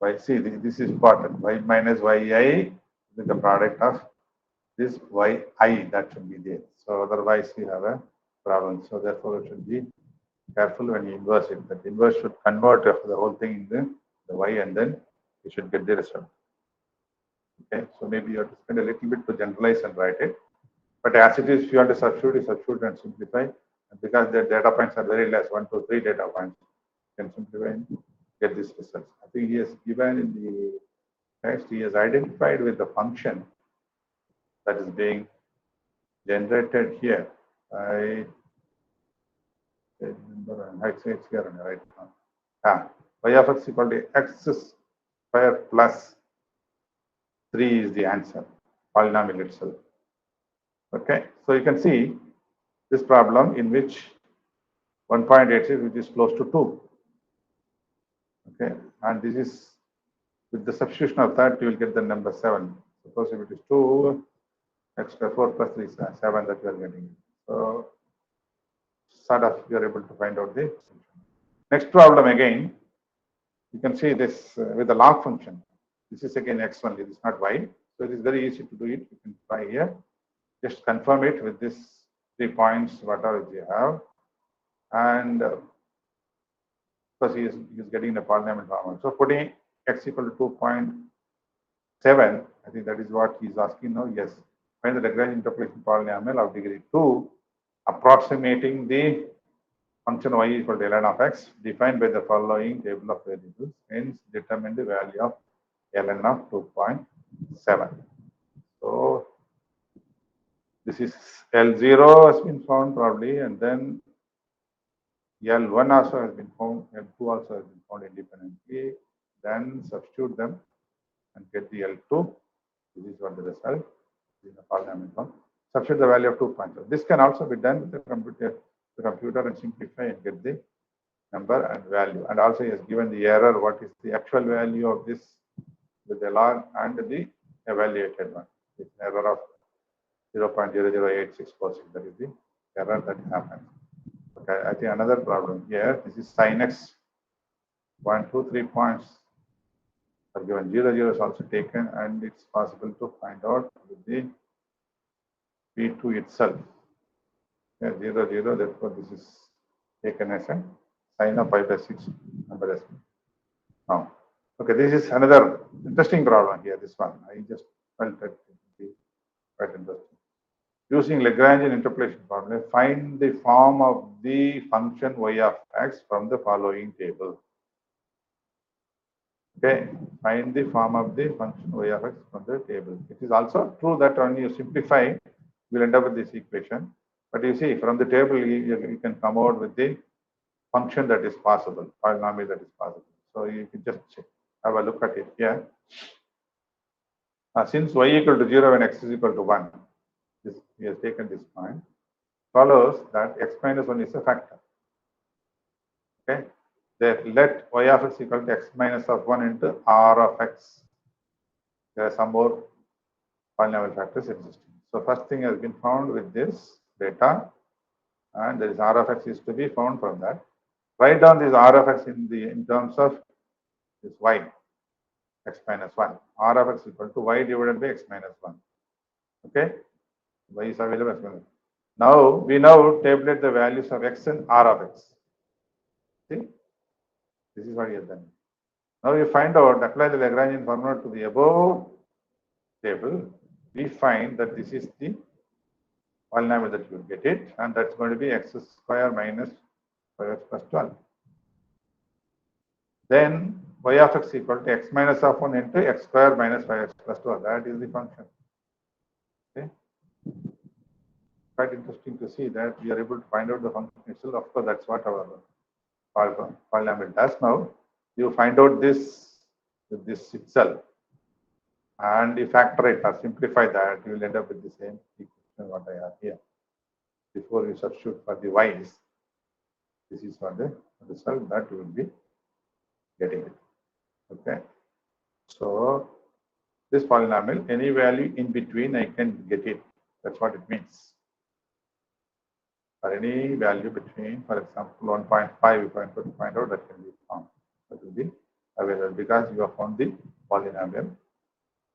y. See, this is important. Y minus yi is the product of this yi that should be there. So otherwise you have a problem. So therefore you should be careful when you inverse it. That inverse should convert the whole thing into the y and then you should get the result. Okay, so maybe you have to spend a little bit to generalize and write it. But as it is, if you want to substitute, you substitute and simplify. And because the data points are very less, 1, 2, 3 data points, you can simplify and get this result. I think he has given in the text, he has identified with the function that is being generated here. I remember, it's here right now. Y of x equal to x square plus 3 is the answer, polynomial itself. Okay, so you can see this problem in which 1.86, which is close to 2. Okay, and this is with the substitution of that, you will get the number 7. Suppose if it is 2, x square 4 plus 3 is 7 that you are getting. So, sort of you are able to find out the solution. Next problem again, you can see this with the log function. This is again x only, this is not y. So it is very easy to do it. You can try here. Just confirm it with this 3 points, whatever you have. And because he is getting the polynomial form. So putting x equal to 2.7, I think that is what he is asking now. Yes. Find the Lagrange interpolation polynomial of degree 2, approximating the function y equal to ln of x, defined by the following table of variables. Hence, determine the value of ln of 2.7. So this is L0 has been found probably, and then L1 also has been found, L2 also has been found independently. Then substitute them and get the L2. This is what the result is the polynomial form. Substitute the value of 2.0. This can also be done with the computer and simplify and get the number and value. And also he has given the error, what is the actual value of this with the log and the evaluated one. It's an error of 0.00864. That is the error that happens. Okay, I think another problem here. This is sin x. 1, 2, 3 points are given. 0, 0 is also taken, and it's possible to find out with the P2 itself. Okay, 0, 0. Therefore, this is taken as a sin of pi by 6 number as now. Okay, this is another interesting problem here. This one I just felt that it would be quite interesting. Using Lagrangian interpolation formula, find the form of the function y of x from the following table. Okay, find the form of the function y of x from the table. It is also true that when you simplify, you will end up with this equation. But you see, from the table, you can come out with the function that is possible, polynomial that is possible. So you can just have a look at it here. Since y equal to 0 and x is equal to 1, he has taken this point, follows that x minus 1 is a factor. Okay, they let y of x equal to x minus of 1 into r of x. There are some more polynomial factors existing. So first thing has been found with this data, and there is r of x is to be found from that. Write down this r of x in terms of this y, x minus 1. R of x equal to y divided by x minus 1. Okay, y is available as well. Now we now tabulate the values of x and r of x. See, this is what you have done. Now you find out, apply the Lagrangian formula to the above table. We find that this is the polynomial that you will get it, and that's going to be x square minus 5x plus 12. Then y of x equal to x minus of 1 into x square minus 5x plus 12. That is the function. Okay. Quite interesting to see that we are able to find out the function itself. Of course, that's what our polynomial does now. You find out this with this itself, and you factor it or simplify that, you will end up with the same equation what I have here. Before you substitute for the y's, this is what the result that you will be getting it. Okay. So this polynomial, any value in between, I can get it. That's what it means. for any value between, for example, 1.5, you want to find out, that can be found. That will be available because you have found the polynomial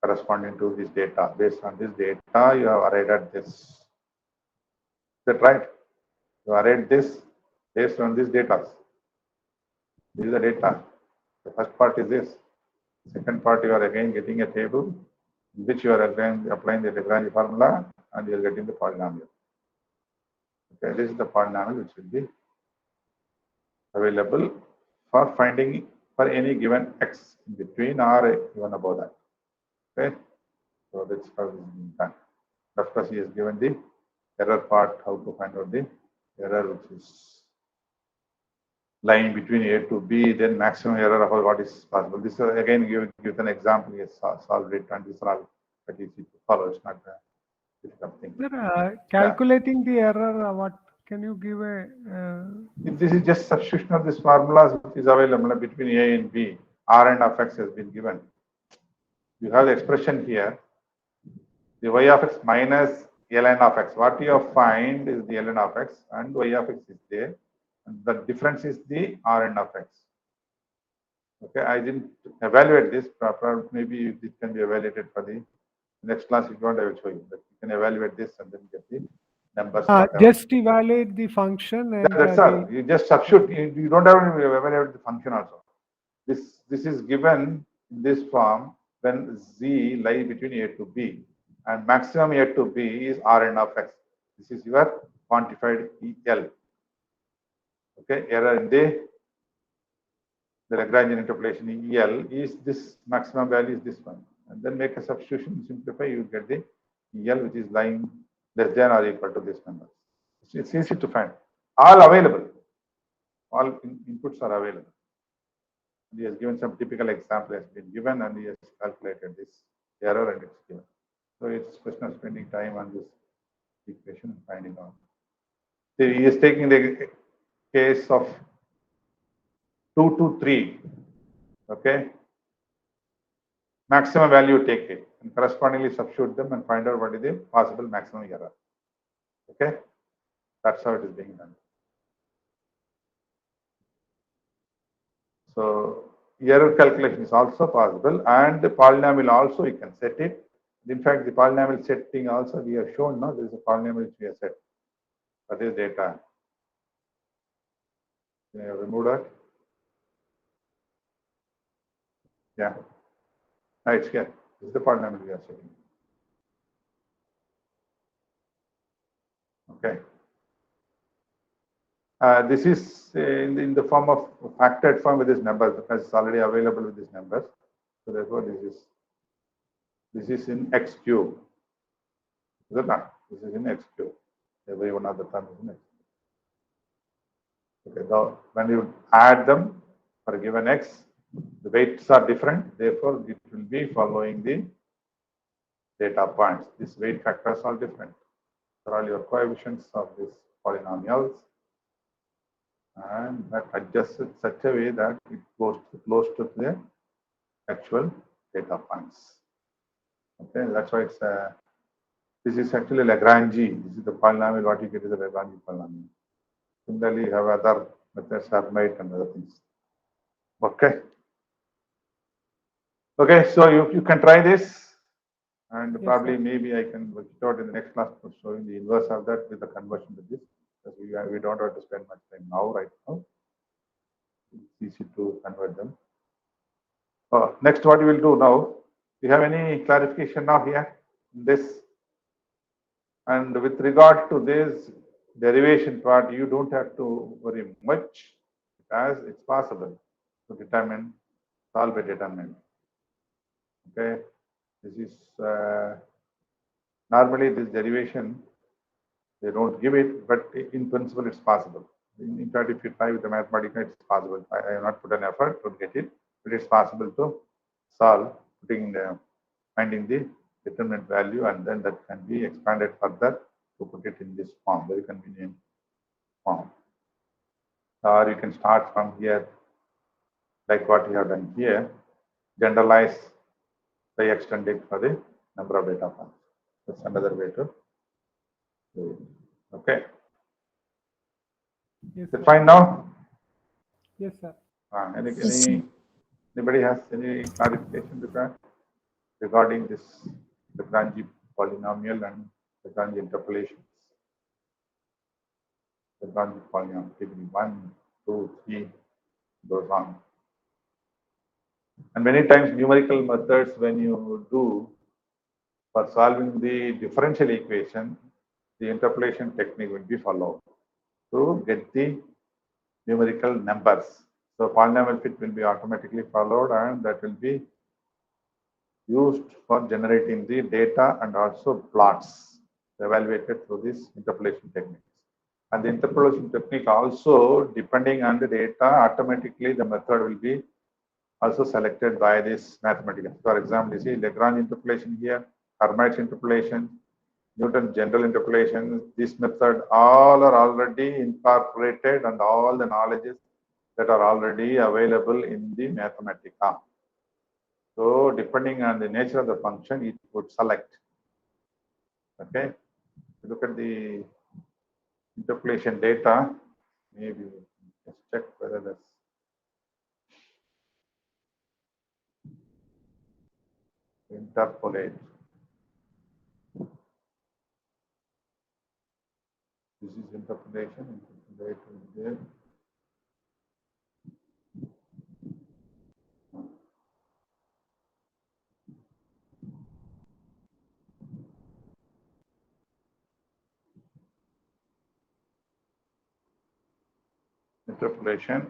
corresponding to this data. Based on this data, you have arrived at this. Is that right? You arrived this based on this data. This is the data. The first part is this. Second part, you are again getting a table in which you are again applying the Lagrange formula and you are getting the polynomial. Okay, this is the polynomial which will be available for finding for any given x in between or even above that. Okay, so that's how this is being done. Of course, he has given the error part, how to find out the error which is lying between A to B, then maximum error of what is possible. This is again give an example. Yes, solve it, and this is all pretty easy to follow. It's not a difficult thing. Sir, calculating the error, what can you give a? This is just substitution of these formulas which is available between A and B. Rn of x has been given. You have the expression here. The y of x minus ln of x. What you have find is the ln of x and y of x is there. And the difference is the Rn of x. Okay, I didn't evaluate this. Maybe it can be evaluated for the next class. If you want, I will show you. But you can evaluate this and then get the numbers. Just evaluate the function. And that's all. You just substitute. You don't have to evaluate the function also. This is given in this form when z lies between A to B, and maximum A to B is Rn of x. This is your quantified EL. Okay, error in the Lagrangian interpolation EL is this maximum value is this one, and then make a substitution, simplify, you get the EL which is lying less than or equal to this number. It's easy to find. All available. All inputs are available. He has given some typical example has been given, and he has calculated this error and it's given. So it's question of spending time on this equation and finding out. So he is taking the case of 2 to 3. Okay. Maximum value take it and correspondingly substitute them and find out what is the possible maximum error. Okay. That's how it is being done. So error calculation is also possible, and the polynomial also you can set it. In fact, the polynomial setting also we have shown now. There is a polynomial which we have set. That is data. Can you remove that? Yeah. No, it's here. This is the polynomial we are setting. Okay. This is in the form of factored form with this number because it's already available with these numbers. So therefore, this is in x cube. Is it not? This is in x cube. Every one of the terms is in x cube. Okay. Now, when you add them for a given x, the weights are different. Therefore, it will be following the data points. These weight factors are different. These are all your coefficients of these polynomials. And that adjusted such a way that it goes close to the actual data points. Okay, that's why it's this is actually Lagrange. This is the polynomial. What you get is a Lagrange polynomial. Similarly, you have other methods, Hermite and other things. Okay. Okay, so you can try this, and yes, probably maybe I can work it out in the next class for showing the inverse of that with the conversion to this. Because we don't have to spend much time now, right now. It's easy to convert them. Next, what you will do now, do you have any clarification now here in this? And with regard to this derivation part, you don't have to worry much because it's possible to determine, solve a determinant. Okay, this is normally this derivation, they don't give it, but in principle, it's possible. In fact, if you try with the Mathematica, it's possible. I have not put an effort to get it, but it's possible to solve, finding the determinant value, and then that can be expanded further to put it in this form, very convenient form. Or you can start from here, like what you have done here, generalize by extending for the number of data points. That's another way to do it. Okay. Yes, Is it sir. fine now? Yes, sir. Anybody has any clarification regarding this Lagrange polynomial and Lagrange interpolations? Lagrange polynomial degree 1, 2, 3 goes on. And many times numerical methods, when you do for solving the differential equation, the interpolation technique will be followed to get the numerical numbers. So polynomial fit will be automatically followed, and that will be used for generating the data and also plots evaluated through this interpolation technique. And the interpolation technique also, depending on the data, automatically the method will be also selected by this mathematician. For example, you see Lagrange interpolation here, Hermite's interpolation, Newton's general interpolation. This method all are already incorporated, and all the knowledges that are already available in the Mathematica. So depending on the nature of the function, it would select. Okay, look at the interpolation data. Maybe let's check whether that's interpolate. This is interpolation. Interpolate will be there. Interpolation.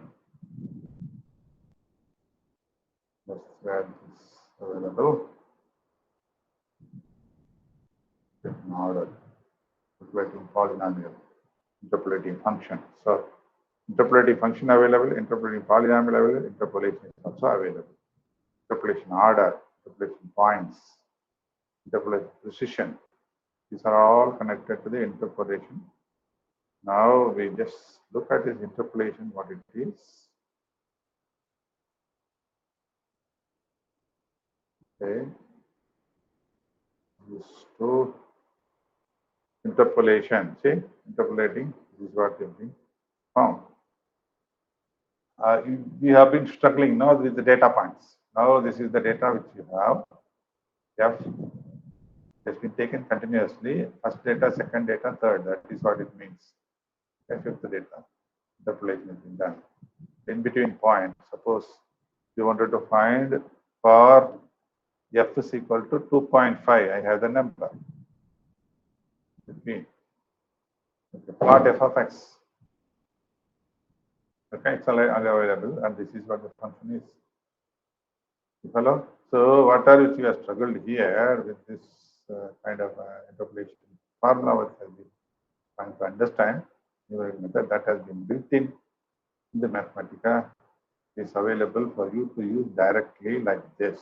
That's where it is available. In order. Interpolating polynomial. Interpolating function. So interpolating function available, interpolating polynomial available, interpolation is also available. Interpolation order, interpolation points, interpolation precision. These are all connected to the interpolation. Now we just look at this interpolation, what it is. Okay. These two interpolation. See, interpolating, this is what is being found. We have been struggling now with the data points. Now this is the data which you have. F has been taken continuously. First data, second data, third. That is what it means. Fifth data. Interpolation has been done. In between points, suppose you wanted to find for f is equal to 2.5. I have the number. Let me plot f of x. Okay, it's available, and this is what the function is. You follow? So, what are which we have struggled here with this kind of interpolation formula, what has been trying to understand numerical method that has been built in the Mathematica is available for you to use directly like this.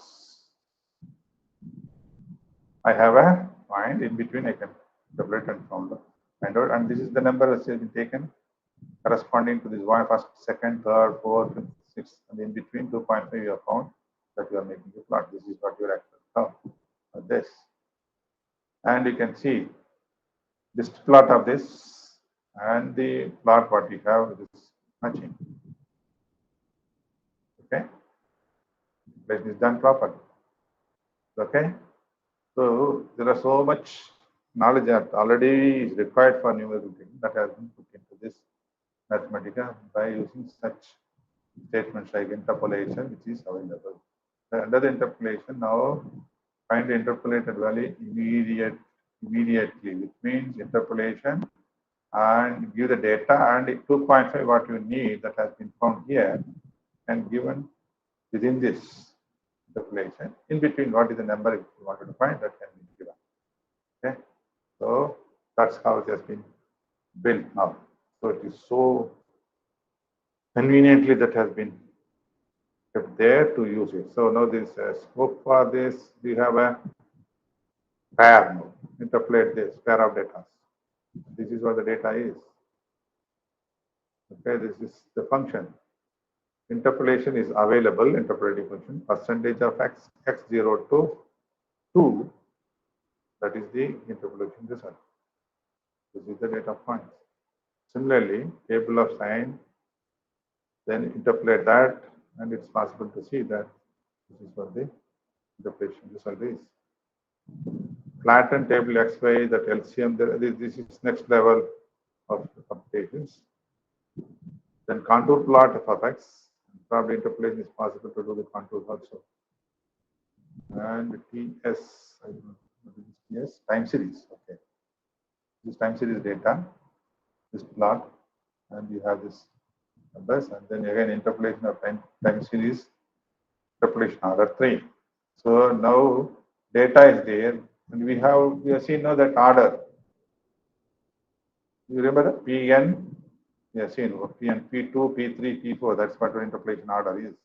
I have a point in between, I can interpolate and find out, and this is the number that has been taken corresponding to this one, first, second, third, fourth, fifth, sixth, and in between 2.5 you have found that you are making the plot. This is what your actual count of this. And you can see this plot of this and the plot what we have is matching. Okay, this is done properly. Okay, so there are so much knowledge that already is required for numerical technique that has been put into this Mathematica by using such statements like interpolation, which is available. Under the interpolation, now find the interpolated value immediately, which means interpolation and give the data, and 2.5 what you need that has been found here and given within this interpolation. In between, what is the number if you wanted to find, that can be given. Okay, so that's how it has been built now. So it is so conveniently that has been kept there to use it. So now this scope for this, we have a pair now. Interpolate this pair of data. This is what the data is. Okay, this is the function. Interpolation is available, interpolating function, percentage of x, x0 to 2. That is the interpolation result. This is the data point. Similarly, table of sign, then interpolate that, and it's possible to see that this is what the interpolation result is. Flatten table XY, that LCM, this is next level of computations. Then contour plot of X, probably interpolation is possible to do the contours also. And TS, I don't know what is TS, time series, okay. This time series data, this plot, and you have this numbers, and then again interpolation of time series, interpolation order 3. So now data is there, and we have seen now that order. You remember the Pn? We have seen Pn, P2, P3, P4. That's what our interpolation order is.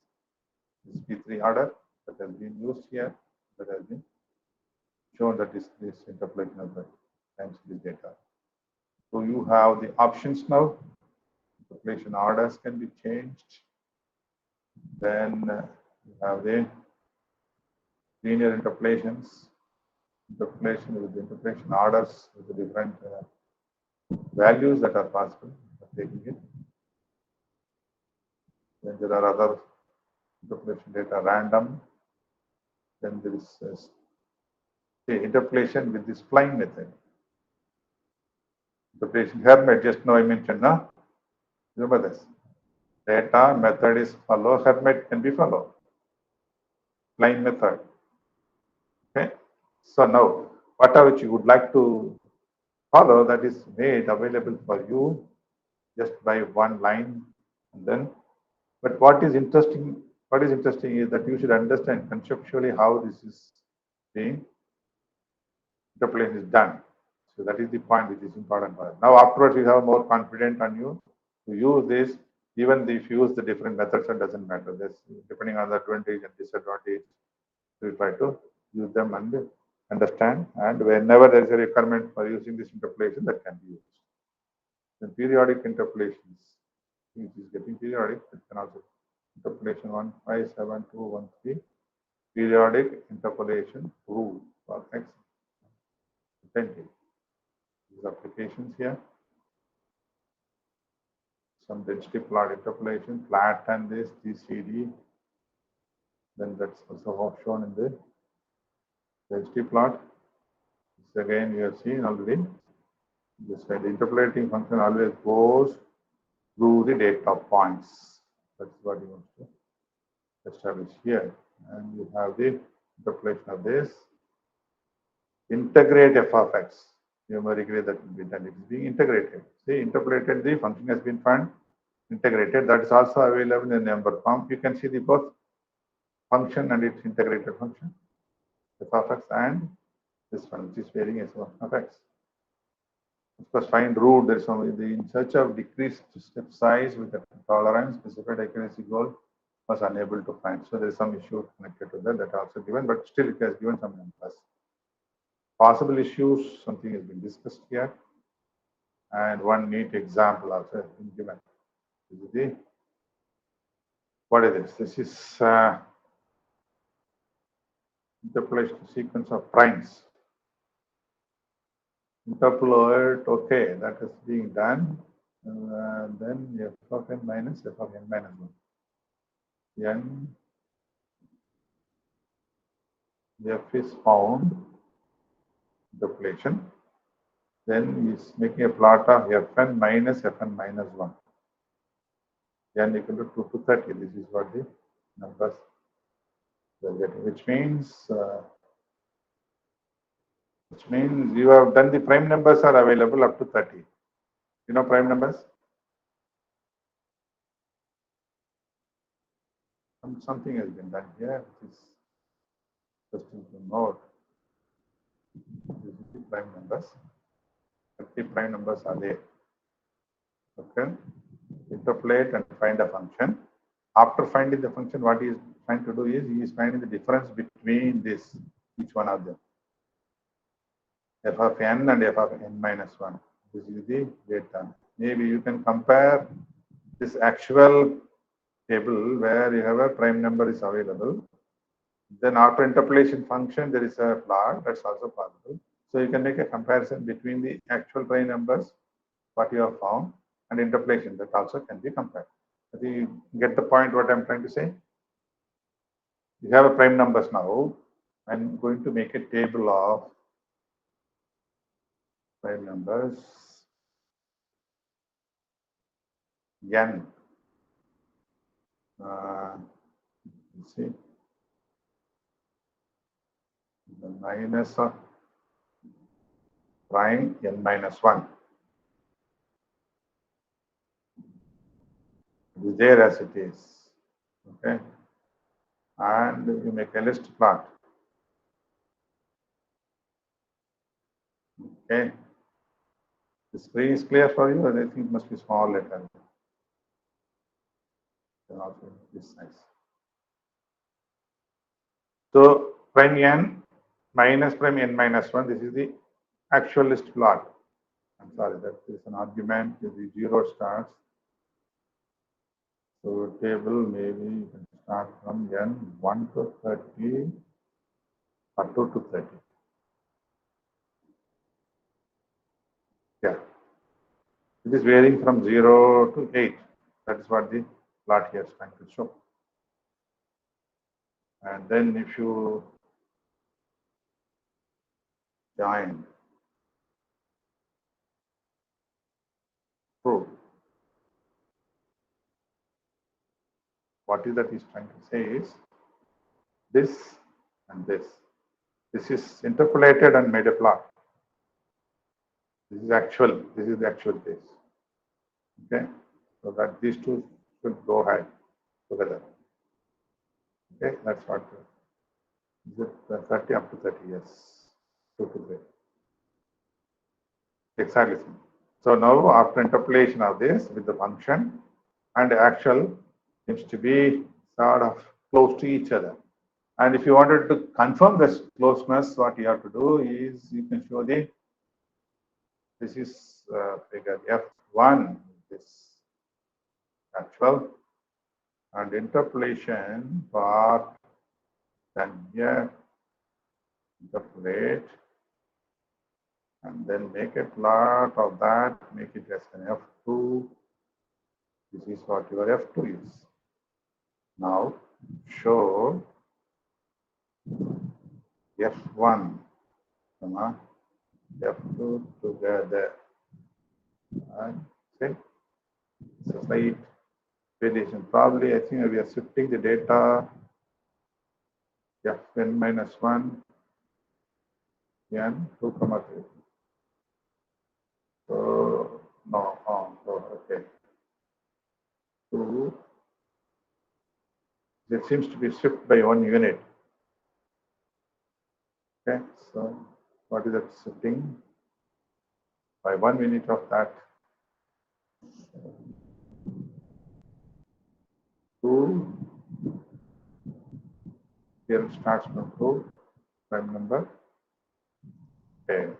This P3 order that has been used here, that has been shown that is this interpolation of the time series data. So you have the options now. Interpolation orders can be changed. Then you have the linear interpolations, interpolation with the interpolation orders with the different values that are possible for taking it. Then there are other interpolation data random. Then there is interpolation with this flying method. Interpolation Hermite, just now I mentioned, no? Remember this. Data method is follow, Hermite can be follow. Flying method. Okay. So now, whatever which you would like to follow, that is made available for you just by one line, and then. But what is interesting is that you should understand conceptually how this is being interpolation is done. So that is the point which is important for us. Now afterwards you have more confidence on you to use this. Even if you use the different methods, it doesn't matter. This depending on the advantage and disadvantage, we try to use them and understand. And whenever there is a requirement for using this interpolation, that can be used. Then periodic interpolations, which is getting periodic, it can also interpolation 157213, periodic interpolation rule for X. These applications here. Some density plot interpolation, flatten this GCD. Then that's also shown in the density plot. This again you have seen already. This way, the interpolating function always goes through the data points. That's what you want to establish here. And you have the interpolation of this. Integrate f of x. Numerically that will be done. It is being integrated. See, interpolated, the function has been found, integrated. That is also available in number form. You can see the both function and its integrated function, f of x and this one, which is varying as f of x. Of course, find root. There is in search of decreased step size with a tolerance, specified accuracy goal was unable to find. So there is some issue connected to that. That also given, but still it has given some numbers. Possible issues, something has been discussed here, and one neat example also has been given. This is the, what is this? This is interpolation sequence of primes. Interpolate, okay, that is being done. Then f of n minus f of n minus 1. N, f is found, interpolation. Then is making a plot of fn minus fn minus 1. N equal to 2 to 30. This is what the numbers we are getting, which means you have done the prime numbers are available up to 30. You know prime numbers? Something has been done here, which is interesting to note. This is the prime numbers. 30 prime numbers are there. Okay. Interpolate and find a function. After finding the function, what he is trying to do is he is finding the difference between this, each one of them. F of n and f of n minus 1. This is the data. Maybe you can compare this actual table where you have a prime number is available. Then after interpolation function, there is a plot. That's also possible. So you can make a comparison between the actual prime numbers, what you have found, and interpolation that also can be compared. Do you get the point what I'm trying to say? You have a prime numbers now. I'm going to make a table of prime numbers n. Let's see, the minus of prime n minus 1 is there as it is. Okay, and you make a list plot. Okay, the screen is clear for you, and I think it must be small letter. And also this size. So prime n minus prime n minus 1, this is the actual list plot. I'm sorry, that is an argument. The 0 starts. So table maybe you can start from n 1 to 30 or 2 to 30. Yeah. It is varying from 0 to 8. That is what the plot here is trying to show. And then if you join proof, what is that he's trying to say is this and this. This is interpolated and made a plot. This is actual. This is the actual case. Okay, so that these two should go ahead together. Okay, that's what. Is it 30 up to 30? Yes, 2 to 3. Exactly. So now after interpolation of this with the function and actual seems to be sort of close to each other. And if you wanted to confirm this closeness, what you have to do is you can show this is figure F1, this actual, and interpolation part, then here interpolate, and then make a plot of that, make it as an F2. This is what your F2 is. Now show F1, F2 together. Okay, so slight variation. Probably I think we are shifting the data Fn minus 1 n 2 comma 3. So no, okay. So it seems to be shift by 1 unit. Okay, so what is that shifting? By 1 unit of that. 2. Here it starts from 2, prime number. Okay.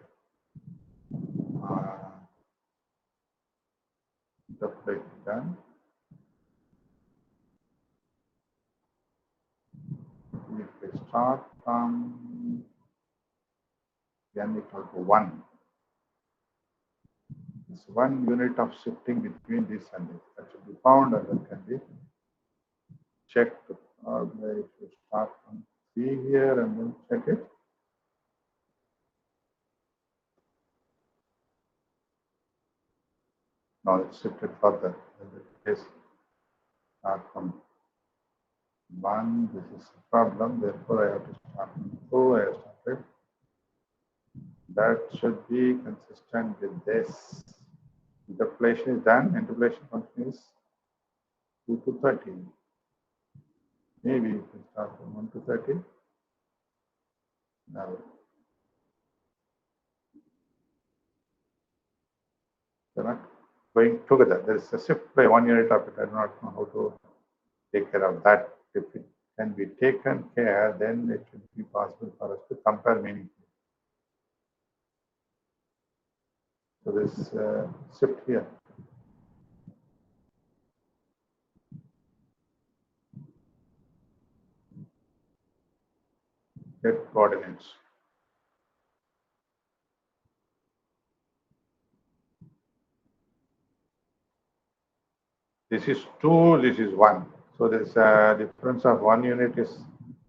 Interpolate done. If we start from n equal to 1, it's 1 unit of shifting between this and this. That should be found and that can be checked. Or if you start from C here and then check it. Now it's shifted further. This start from 1. This is a problem. Therefore, I have to start from 2. I have started. That should be consistent with this. Interpolation is done. Interpolation function is 2 to 30. Maybe you can start from 1 to 30. Now, they're not going together. There is a shift by 1 unit of it. I do not know how to take care of that. If it can be taken care, then it should be possible for us to compare meaningfully. So this shift here. Get coordinates. This is 2, this is 1. So this difference of 1 unit is,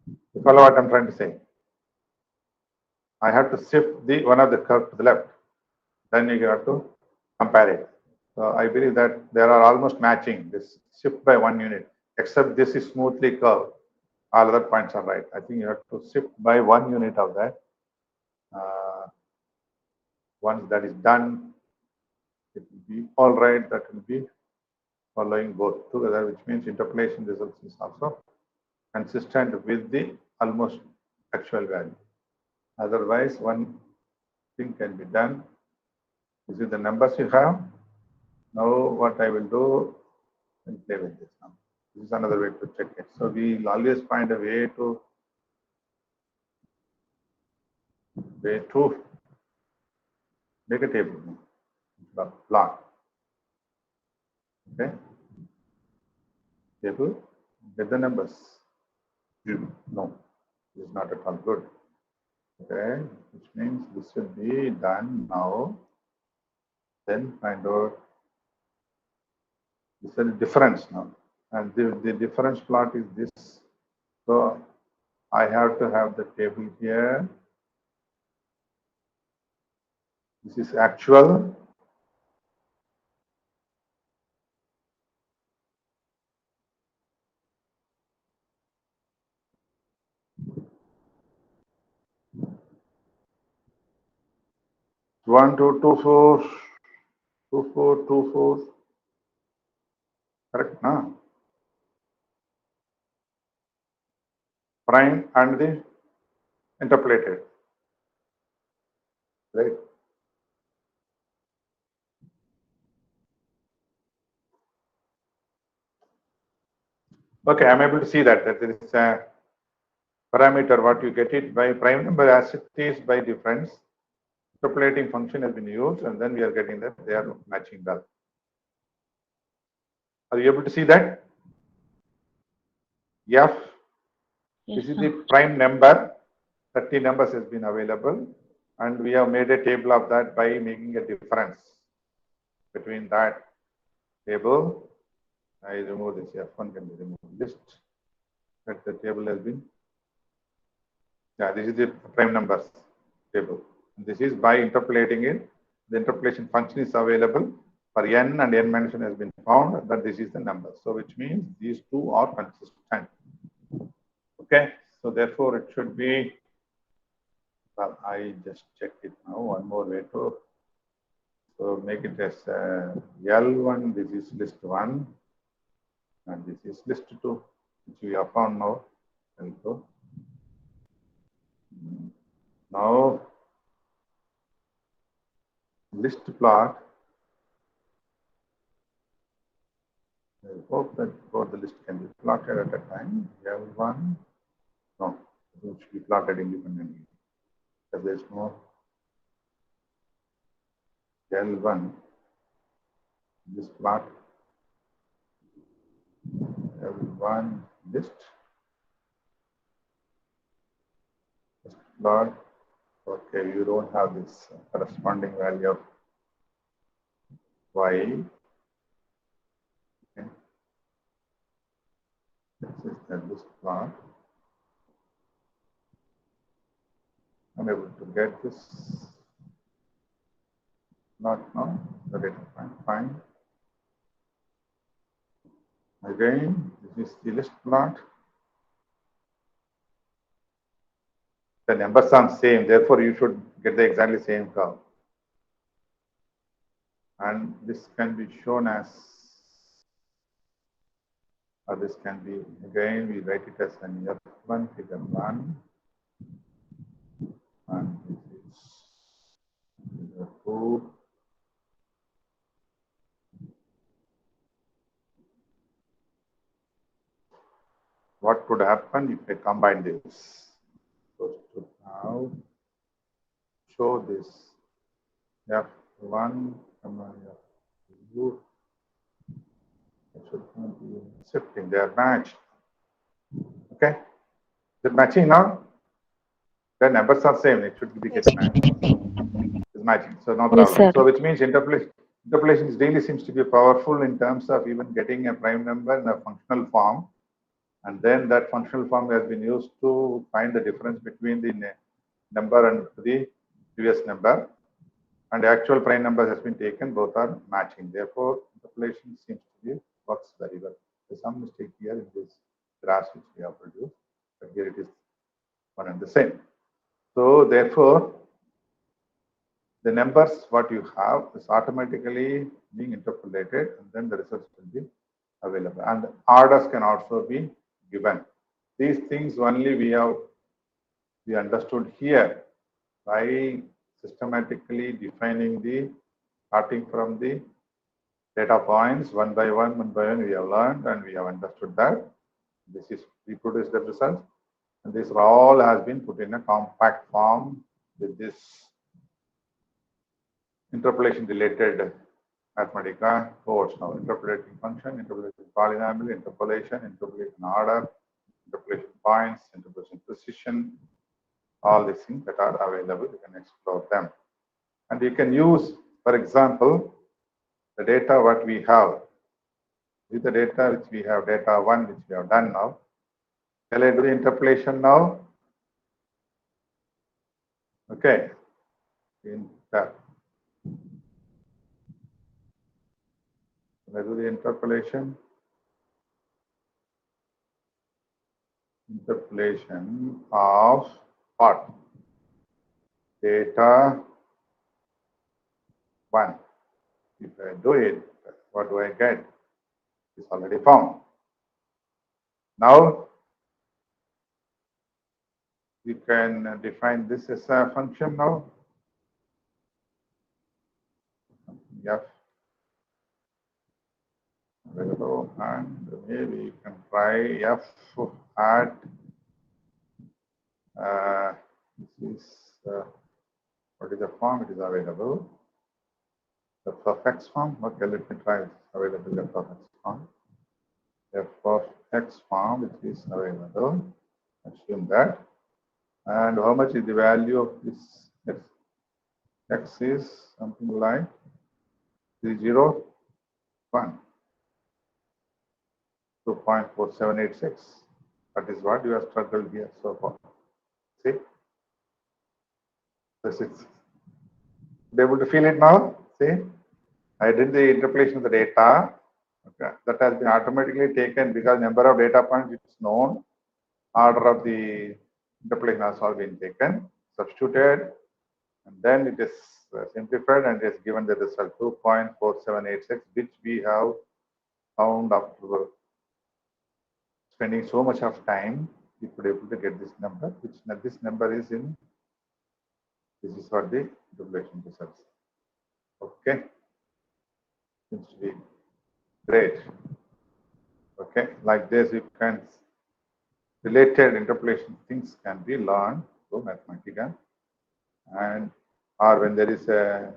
you follow what I'm trying to say? I have to shift the one of the curve to the left. Then you have to compare it. So I believe that they are almost matching, this shift by 1 unit, except this is smoothly curved. All other points are right. I think you have to shift by 1 unit of that. Once that is done, it will be all right. That will be following both together, which means interpolation results is also consistent with the almost actual value. Otherwise, one thing can be done. This is the numbers you have. Now, what I will do, I'll play with this now. This is another way to check it. So we'll always find a way to make a table, the plot. Okay, table, get the numbers. No, this is not at all good. Okay, which means this should be done now. Then find out this is the difference now, and the difference plot is this. So I have to have the table here. This is actual. One, two, 2, 4, 2, 4, 2, 4. Correct, no? Prime and the interpolated. Right. Okay, I'm able to see that there is a parameter, what you get it by prime number as it is by difference. Interpolating function has been used, and then we are getting that they are matching well. Are you able to see that? F. This is the prime number. 30 numbers has been available, and we have made a table of that by making a difference between that table. I remove this F1 can be removed. List that the table has been. Yeah, this is the prime numbers table. This is by interpolating it. The interpolation function is available for n, and n mention has been found that this is the number. So which means these two are consistent. Okay, so therefore it should be. Well, I just checked it now. One more way to make it as L1. This is list 1, and this is list 2, which we have found now. L2. Now, list plot. I hope that both the list can be plotted at a time. L1. No, it should be plotted independently. Because there's no L1. This plot. L1 list. Plot. Okay, you don't have this corresponding value of y. Okay. This is the list plot. I'm able to get this. Not now. The data fine. Again, this is the list plot. The numbers are same, therefore you should get the exactly same curve. And this can be shown as, or this can be, again, we write it as an F1 figure 1. And this is figure 2. What could happen if I combine this? So to now show this F1, F2, it should not be shifting, they are matched. Okay, is it matching now? The numbers are same, it should be getting matched. It's matching, so no problem. Yes, so which means interpolation really seems to be powerful in terms of even getting a prime number in a functional form. And then that functional form has been used to find the difference between the number and the previous number. And the actual prime number has been taken, both are matching. Therefore, interpolation seems to be works very well. There's some mistake here in this graphs which we have produced, but here it is one and the same. So therefore, the numbers what you have is automatically being interpolated, and then the results will be available. And orders can also be given. These things only we understood here by systematically defining the starting from the data points one by one we have learned and we have understood that this is reproduce the results, and this all has been put in a compact form with this interpolation related Mathematica course now. Interpolating function, interpolating polynomial, interpolation order, interpolation points, interpolation precision, all these things that are available, you can explore them. And you can use, for example, the data what we have. With the data which we have, data 1 which we have done now. Shall I do the interpolation now? Okay. Shall I do the interpolation? Interpolation of what? Data 1. If I do it, what do I get? It's already found. Now, we can define this as a function now. F available, and maybe you can try F at this is what is the form it is available? The f of x form. Okay, let me try available f of x form. F of x form which is available. Assume that. And how much is the value of this x? X is something like 301. 2.4786. That is what you have struggled here so far. See? This is. Be able to feel it now? See? I did the interpolation of the data. Okay. That has been automatically taken because number of data points is known. Order of the interpolation has all been taken, substituted, and then it is simplified and is given the result 2.4786, which we have found after spending so much of time. We could able to get this number, which this number is in. This is what the interpolation results. Okay, seems to be great. Okay, like this you can related interpolation things can be learned through Mathematica, and or when there is a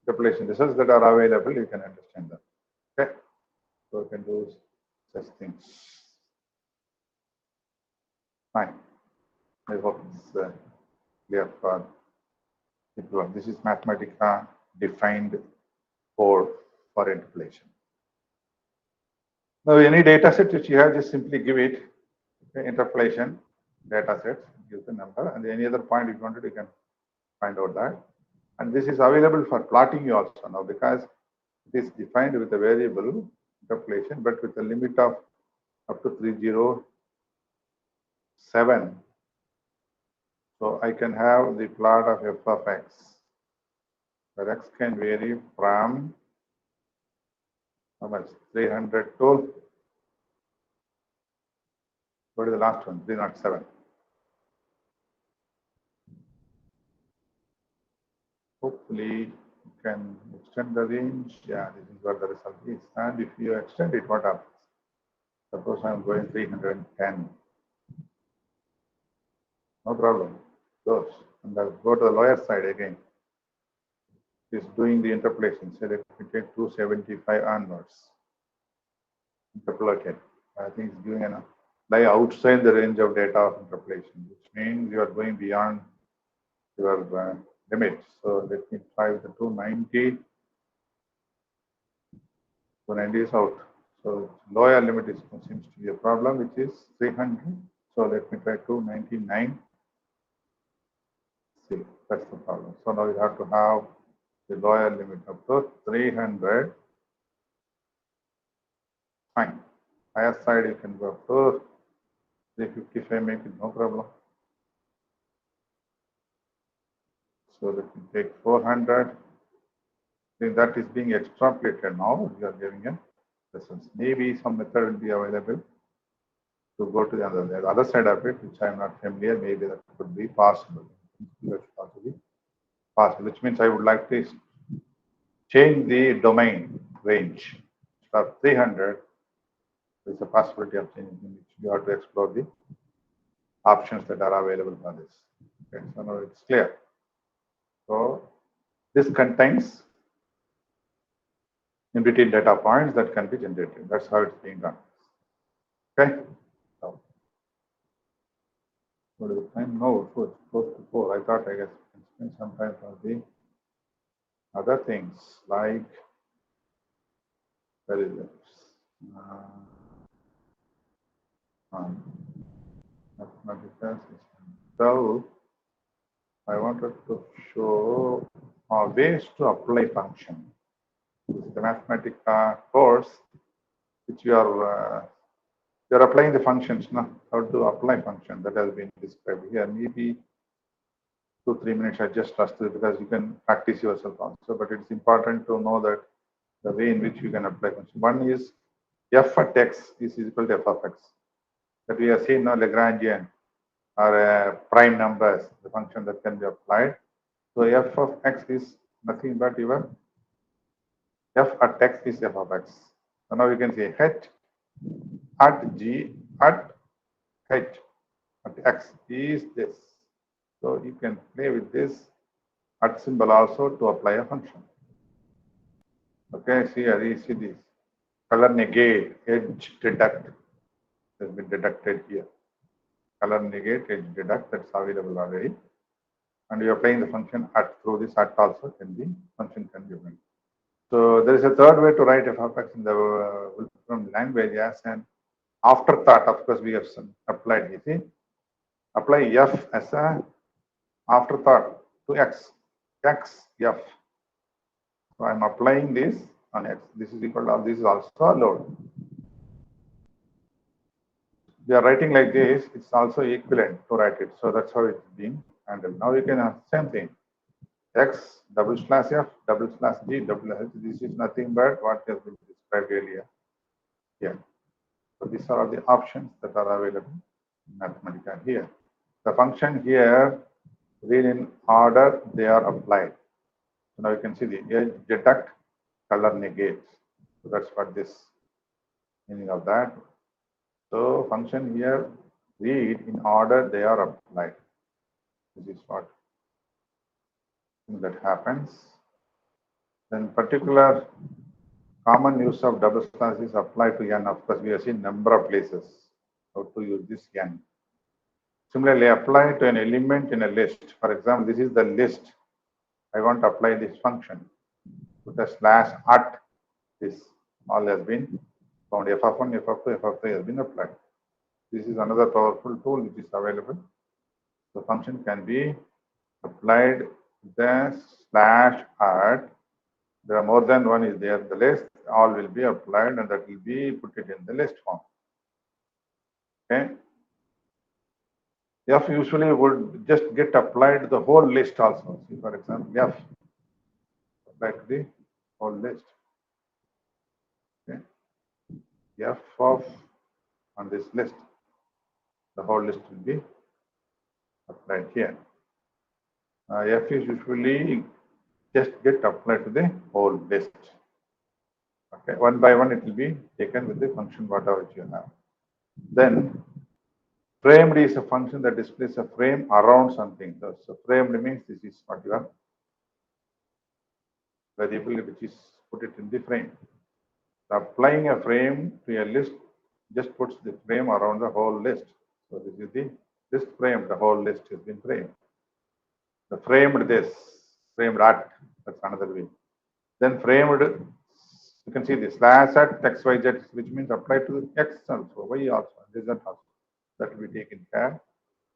interpolation results that are available, you can understand them. Okay, so you can do such things. Fine. I hope it's clear for people. This is Mathematica defined code for interpolation. Now, any data set which you have, just simply give it interpolation data set, give the number, and any other point if you wanted, you can find out that. And this is available for plotting you also now because it is defined with a variable interpolation, but with a limit of up to 307. So I can have the plot of f of x, where x can vary from how much? 300 to what is the last one? 307. Hopefully you can extend the range. Yeah, this is what the result is. And if you extend it, what happens? Suppose I'm going 310. No problem. Goes. And I'll go to the lower side again. It's doing the interpolation. So let me take 275 onwards. Interpolate. I think it's giving enough. Lie outside the range of data of interpolation, which means you are going beyond your limit. So let me try with the 290. So 90 is out. So lower limit seems to be a problem, which is 300. So let me try 299. See, that's the problem. So now you have to have the lower limit up to 300. Fine. Higher side you can go up to 355, make it no problem. So let me take 400. Then that is being extrapolated now. We are giving a lessons. Maybe some method will be available to go to the other side of it, which I am not familiar. Maybe that could be possible. That's possible, which means I would like to change the domain range. For 300, there is a possibility of changing which you have to explore the options that are available for this. Okay, so now it's clear. So this contains in between data points that can be generated. That's how it's being done. Okay. So, what is the time? No, so it's close to 4. I thought I guess I can spend some time for the other things like where is it? Mathematical system. So I wanted to show ways to apply function. This is the Mathematica course, which you're applying the functions now. How to apply function that has been described here. Maybe 2-3 minutes I just trust it because you can practice yourself also. But it's important to know that the way in which you can apply function. One is f at x is equal to f of x. That we have seen now Lagrangian or prime numbers, the function that can be applied. So f of x is nothing but your f at x is f of x. So now you can say h at g at h at x is this. So you can play with this at symbol also to apply a function. Okay, see here, you see this color negate, edge deduct has been deducted here. Color negate, edge deduct, that's available already. And you are applying the function at through this at also can be function can be made. So there is a third way to write f of x in the Wolfram language as an afterthought. Of course, we have applied. You see, apply f as a afterthought to x, x f. So I'm applying this on x. This is equal to this is also a load. We are writing like this. It's also equivalent to write it. So that's how it's being handled. Now you can have same thing. X double slash f double slash g double slash. This is nothing but what has been described earlier. Yeah. So these are all the options that are available in Mathematica here. The function here, read in order they are applied. So now you can see the edge deduct, color negate. So that's what this meaning of that. So function here, read in order they are applied. This is what that happens. Then particular common use of double slash is applied to n. Of course, we have seen number of places how to use this n. Similarly, apply to an element in a list. For example, this is the list. I want to apply this function. Put a slash at this. All has been found. F of 1, f of 2, f of 3 has been applied. This is another powerful tool which is available. The function can be applied the slash at. There are more than one is there in the list. All will be applied and that will be put it in the list form. Okay. F usually would just get applied to the whole list also. See, for example, F applied to the whole list. Okay. F of on this list, the whole list will be applied here. F is usually just get applied to the whole list. Okay, one by one it will be taken with the function whatever you have. Then framed is a function that displays a frame around something. So framed means this is what you are variable which is put it in the frame. So applying a frame to a list just puts the frame around the whole list. So this is the list frame, the whole list has been framed. The framed this, framed at, that's another way. Then framed You can see this slash at xyz, which means apply to x also, y also, z also. That will be taken care.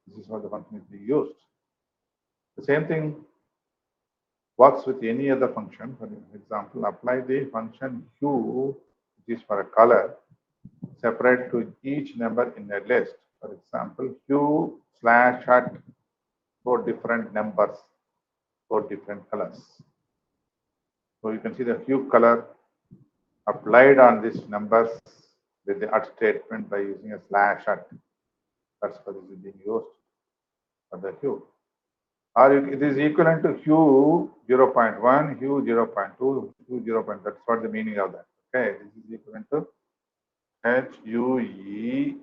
This is how the function is being used. The same thing works with any other function. For example, apply the function hue, which is for a color, separate to each number in a list. For example, hue slash at 4 different numbers, 4 different colors. So you can see the hue color applied on these numbers with the at statement by using a slash at. That's what is being used for the hue. Or it is equivalent to hue 0.1, hue 0.2, hue 0. That's what the meaning of that. Okay, this is equivalent to HUE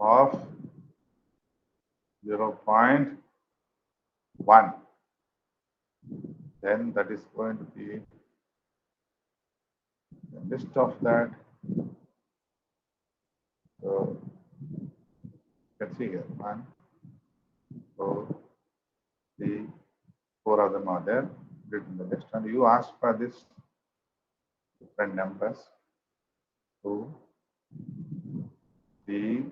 of 0.1. Then that is going to be the list of that. So you can see here 1, 4, 3, 4 of them are there written in the list, and you ask for this different numbers 2, 3,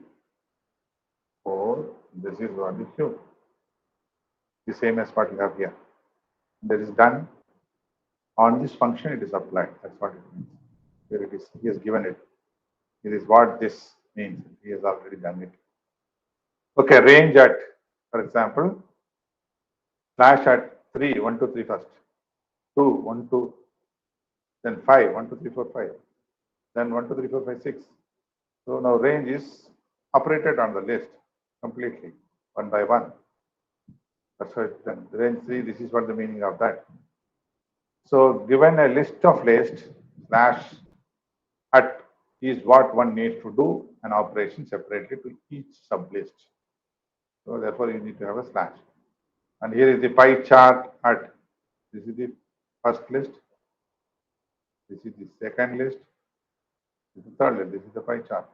4. This is what is hue. The same as what you have here. That is done on this function. It is applied. That's what it means. Here it is. He has given it. It is what this means. He has already done it. Okay, range at, for example, slash at 3, 1, 2, 3 first. 2, 1, 2, then 5, 1, 2, 3, 4, 5. Then 1, 2, 3, 4, 5, 6. So now range is operated on the list completely, one by one. That's why it's done. Range 3, this is what the meaning of that. So given a list of lists, slash at is what one needs to do an operation separately to each sublist. So therefore you need to have a slash. And here is the pie chart at. This is the first list. This is the second list. This is the third list. This is the pie chart.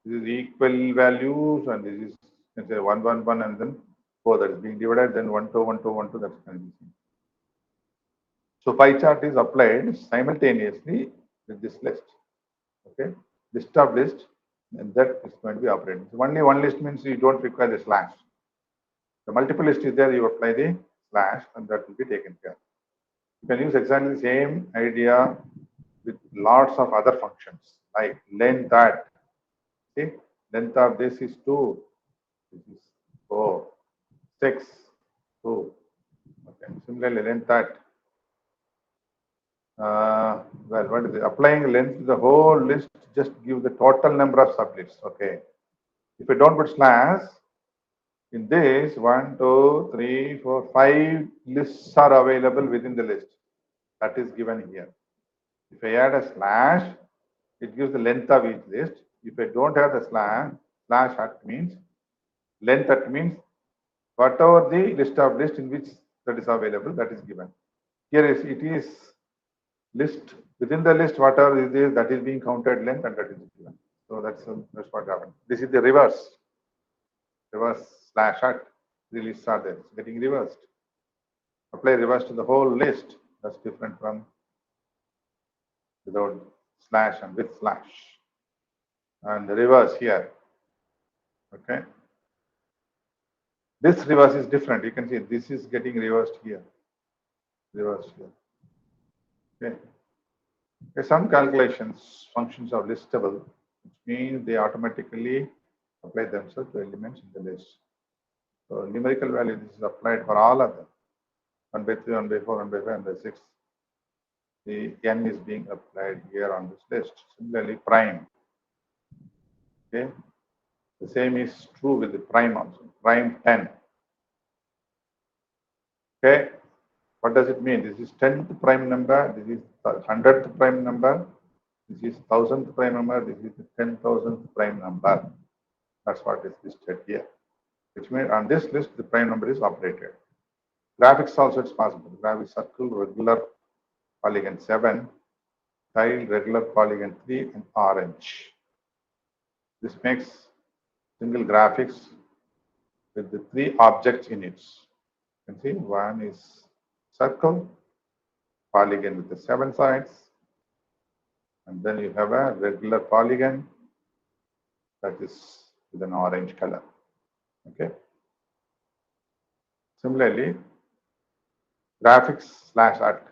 This is equal values, and this is, you can say 1, 1, 1, and then 4 that is being divided, then 1, 2, 1, 2, 1, 2, that's going to be seen. So pie chart is applied simultaneously with this list. Okay, list of list, and that is going to be operated. So only one list means you don't require the slash. The multiple list is there, you apply the slash, and that will be taken care. You can use exactly the same idea with lots of other functions like length at. See, length of this is 2, this is 4, 6, 2. Okay, similarly length at. Well, what is it? Applying length to the whole list, just give the total number of sublists. Okay. If you don't put slash, in this 1, 2, 3, 4, 5 lists are available within the list. That is given here. If I add a slash, it gives the length of each list. If I don't have the slash at means length at means whatever the list of list in which that is available, that is given. Here is it is list within the list, whatever is there, that is being counted length, and that is given. So that's what happened. This is the reverse slash at. The lists are there. It's getting reversed. Apply reverse to the whole list. That's different from without slash and with slash. And the reverse here. Okay. This reverse is different. You can see this is getting reversed here. Reversed here. Okay. Some calculations, functions are listable, which means they automatically apply themselves to elements in the list. So numerical value, this is applied for all of them. 1 by 3, 1 by 4, 1 by 5, 1 by 6. The n is being applied here on this list. Similarly, prime. Okay. The same is true with the prime also. Prime 10. Okay. What does it mean? This is 10th prime number. This is 100th prime number. This is 1000th prime number. This is the 10,000th prime number. That's what is listed here. Which means on this list, the prime number is operated. Graphics also it's possible. Graphic circle, regular, polygon 7, tile, regular, polygon 3, and orange. This makes single graphics with the 3 objects in it. You can see one is circle, polygon with the 7 sides, And then you have a regular polygon that is with an orange color. Okay. Similarly, graphics slash art.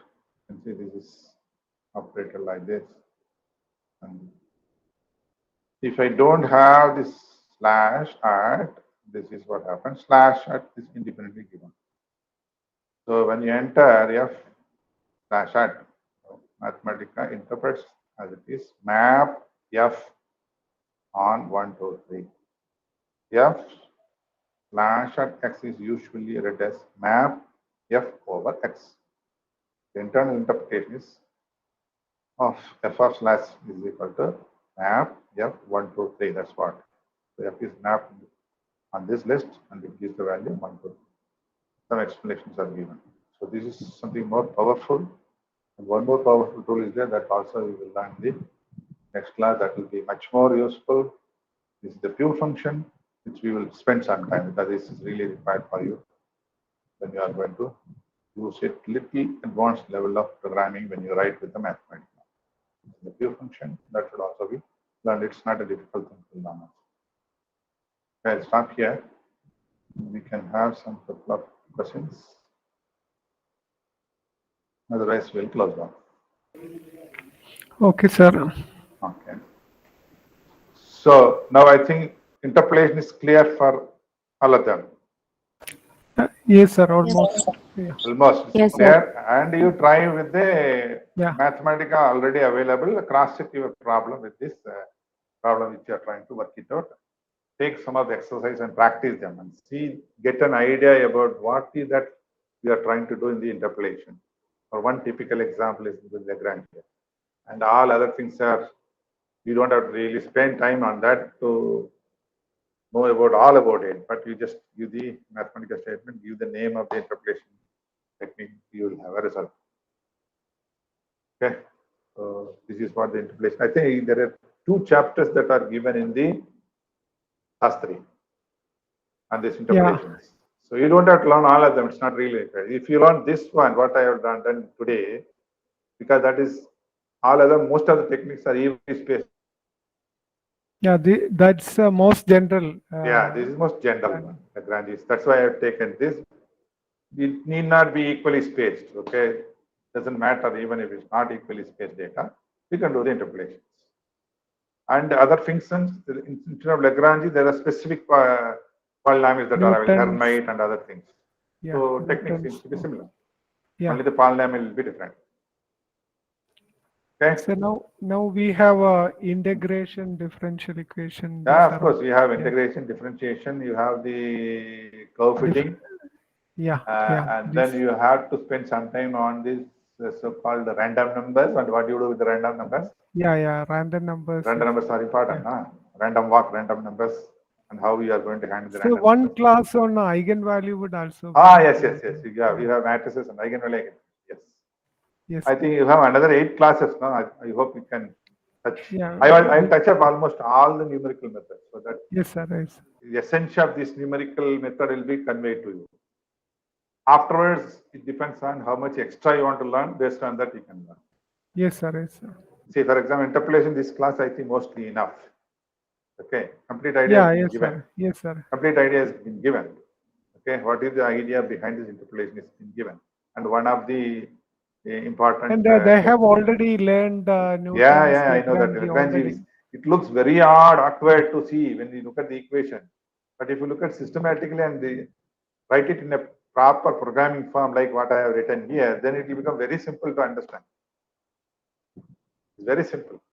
You can see this is operated like this. And if I don't have this slash art, this is what happens. Slash art is independently given. So when you enter F slash art, Mathematica interprets as it is map F on 1, 2, 3. F slash at X is usually read as map F over X. The internal interpretation is of F of slash is equal to map F 1, 2, 3. That's what. So F is mapped on this list and it gives the value 1, 2, 3. Some explanations are given. So this is something more powerful. And one more powerful tool is there that also we will learn in the next class that will be much more useful. This is the pure function, which we will spend some time because this is really required for you when you are going to use it little advanced level of programming when you write with the Mathematica. The pure function that should also be learned. It's not a difficult thing to learn. Okay, I'll stop here. We can have some couple of questions. Otherwise, we'll close down. Okay, sir. Okay. So now I think interpolation is clear for all of them. Yes, sir. Almost. Yeah. Almost Yes, clear. And you try with the Yeah. Mathematica already available. Cross check your problem with this problem which you are trying to work it out. Take some of the exercise and practice them and see, get an idea about what is that you are trying to do in the interpolation. For one typical example is the Lagrange, and all other things are, you don't have to really spend time on that to know about all about it, but you just give the Mathematica statement, give the name of the interpolation technique, you will have a result. Okay, so this is what the interpolation. I think there are 2 chapters that are given in the Shastri and this interpolation. Yeah. So you don't have to learn all of them. It's not really. If you learn this one, what I have done today, because that is all of them, most of the techniques are evenly spaced. Yeah, that's most general. Yeah, this is most general one, Lagrange. That's why I have taken this. It need not be equally spaced. Okay, doesn't matter even if it's not equally spaced data. We can do the interpolations. And other functions, instead of Lagrange, there are specific polynomials that are available, Hermite and other things. Yeah, so technique seems to be similar. Yeah. Only the polynomial will be different. Okay. So now we have a integration differential equation. Yeah, of course, you have integration, differentiation, you have the curve fitting. Yeah. And then you have to spend some time on this so-called random numbers. And what do you do with the random numbers? Yeah, random numbers. Random numbers are important. Yeah. Random walk, random numbers, and how you are going to handle the so random one numbers. Class on eigenvalue would also. Yes. Yeah, we have matrices and eigenvalue. Yes. I think you have another 8 classes now. I hope you can touch. Yeah. I will touch up almost all the numerical methods so that. Yes, sir. Yes. The essence of this numerical method will be conveyed to you. Afterwards, it depends on how much extra you want to learn. Based on that, you can learn. Yes, sir. Yes, sir. See, for example, interpolation, this class, I think mostly enough. Okay, complete idea has been given. Sir. Yes, sir. Complete idea has been given. Okay, what is the idea behind this interpolation has been given. And one of the important. And they have already learned. Yeah, I know that. Lagrange, it looks very hard, awkward to see when you look at the equation. But if you look at systematically and write it in a proper programming form like what I have written here, then it will become very simple to understand. It's very simple.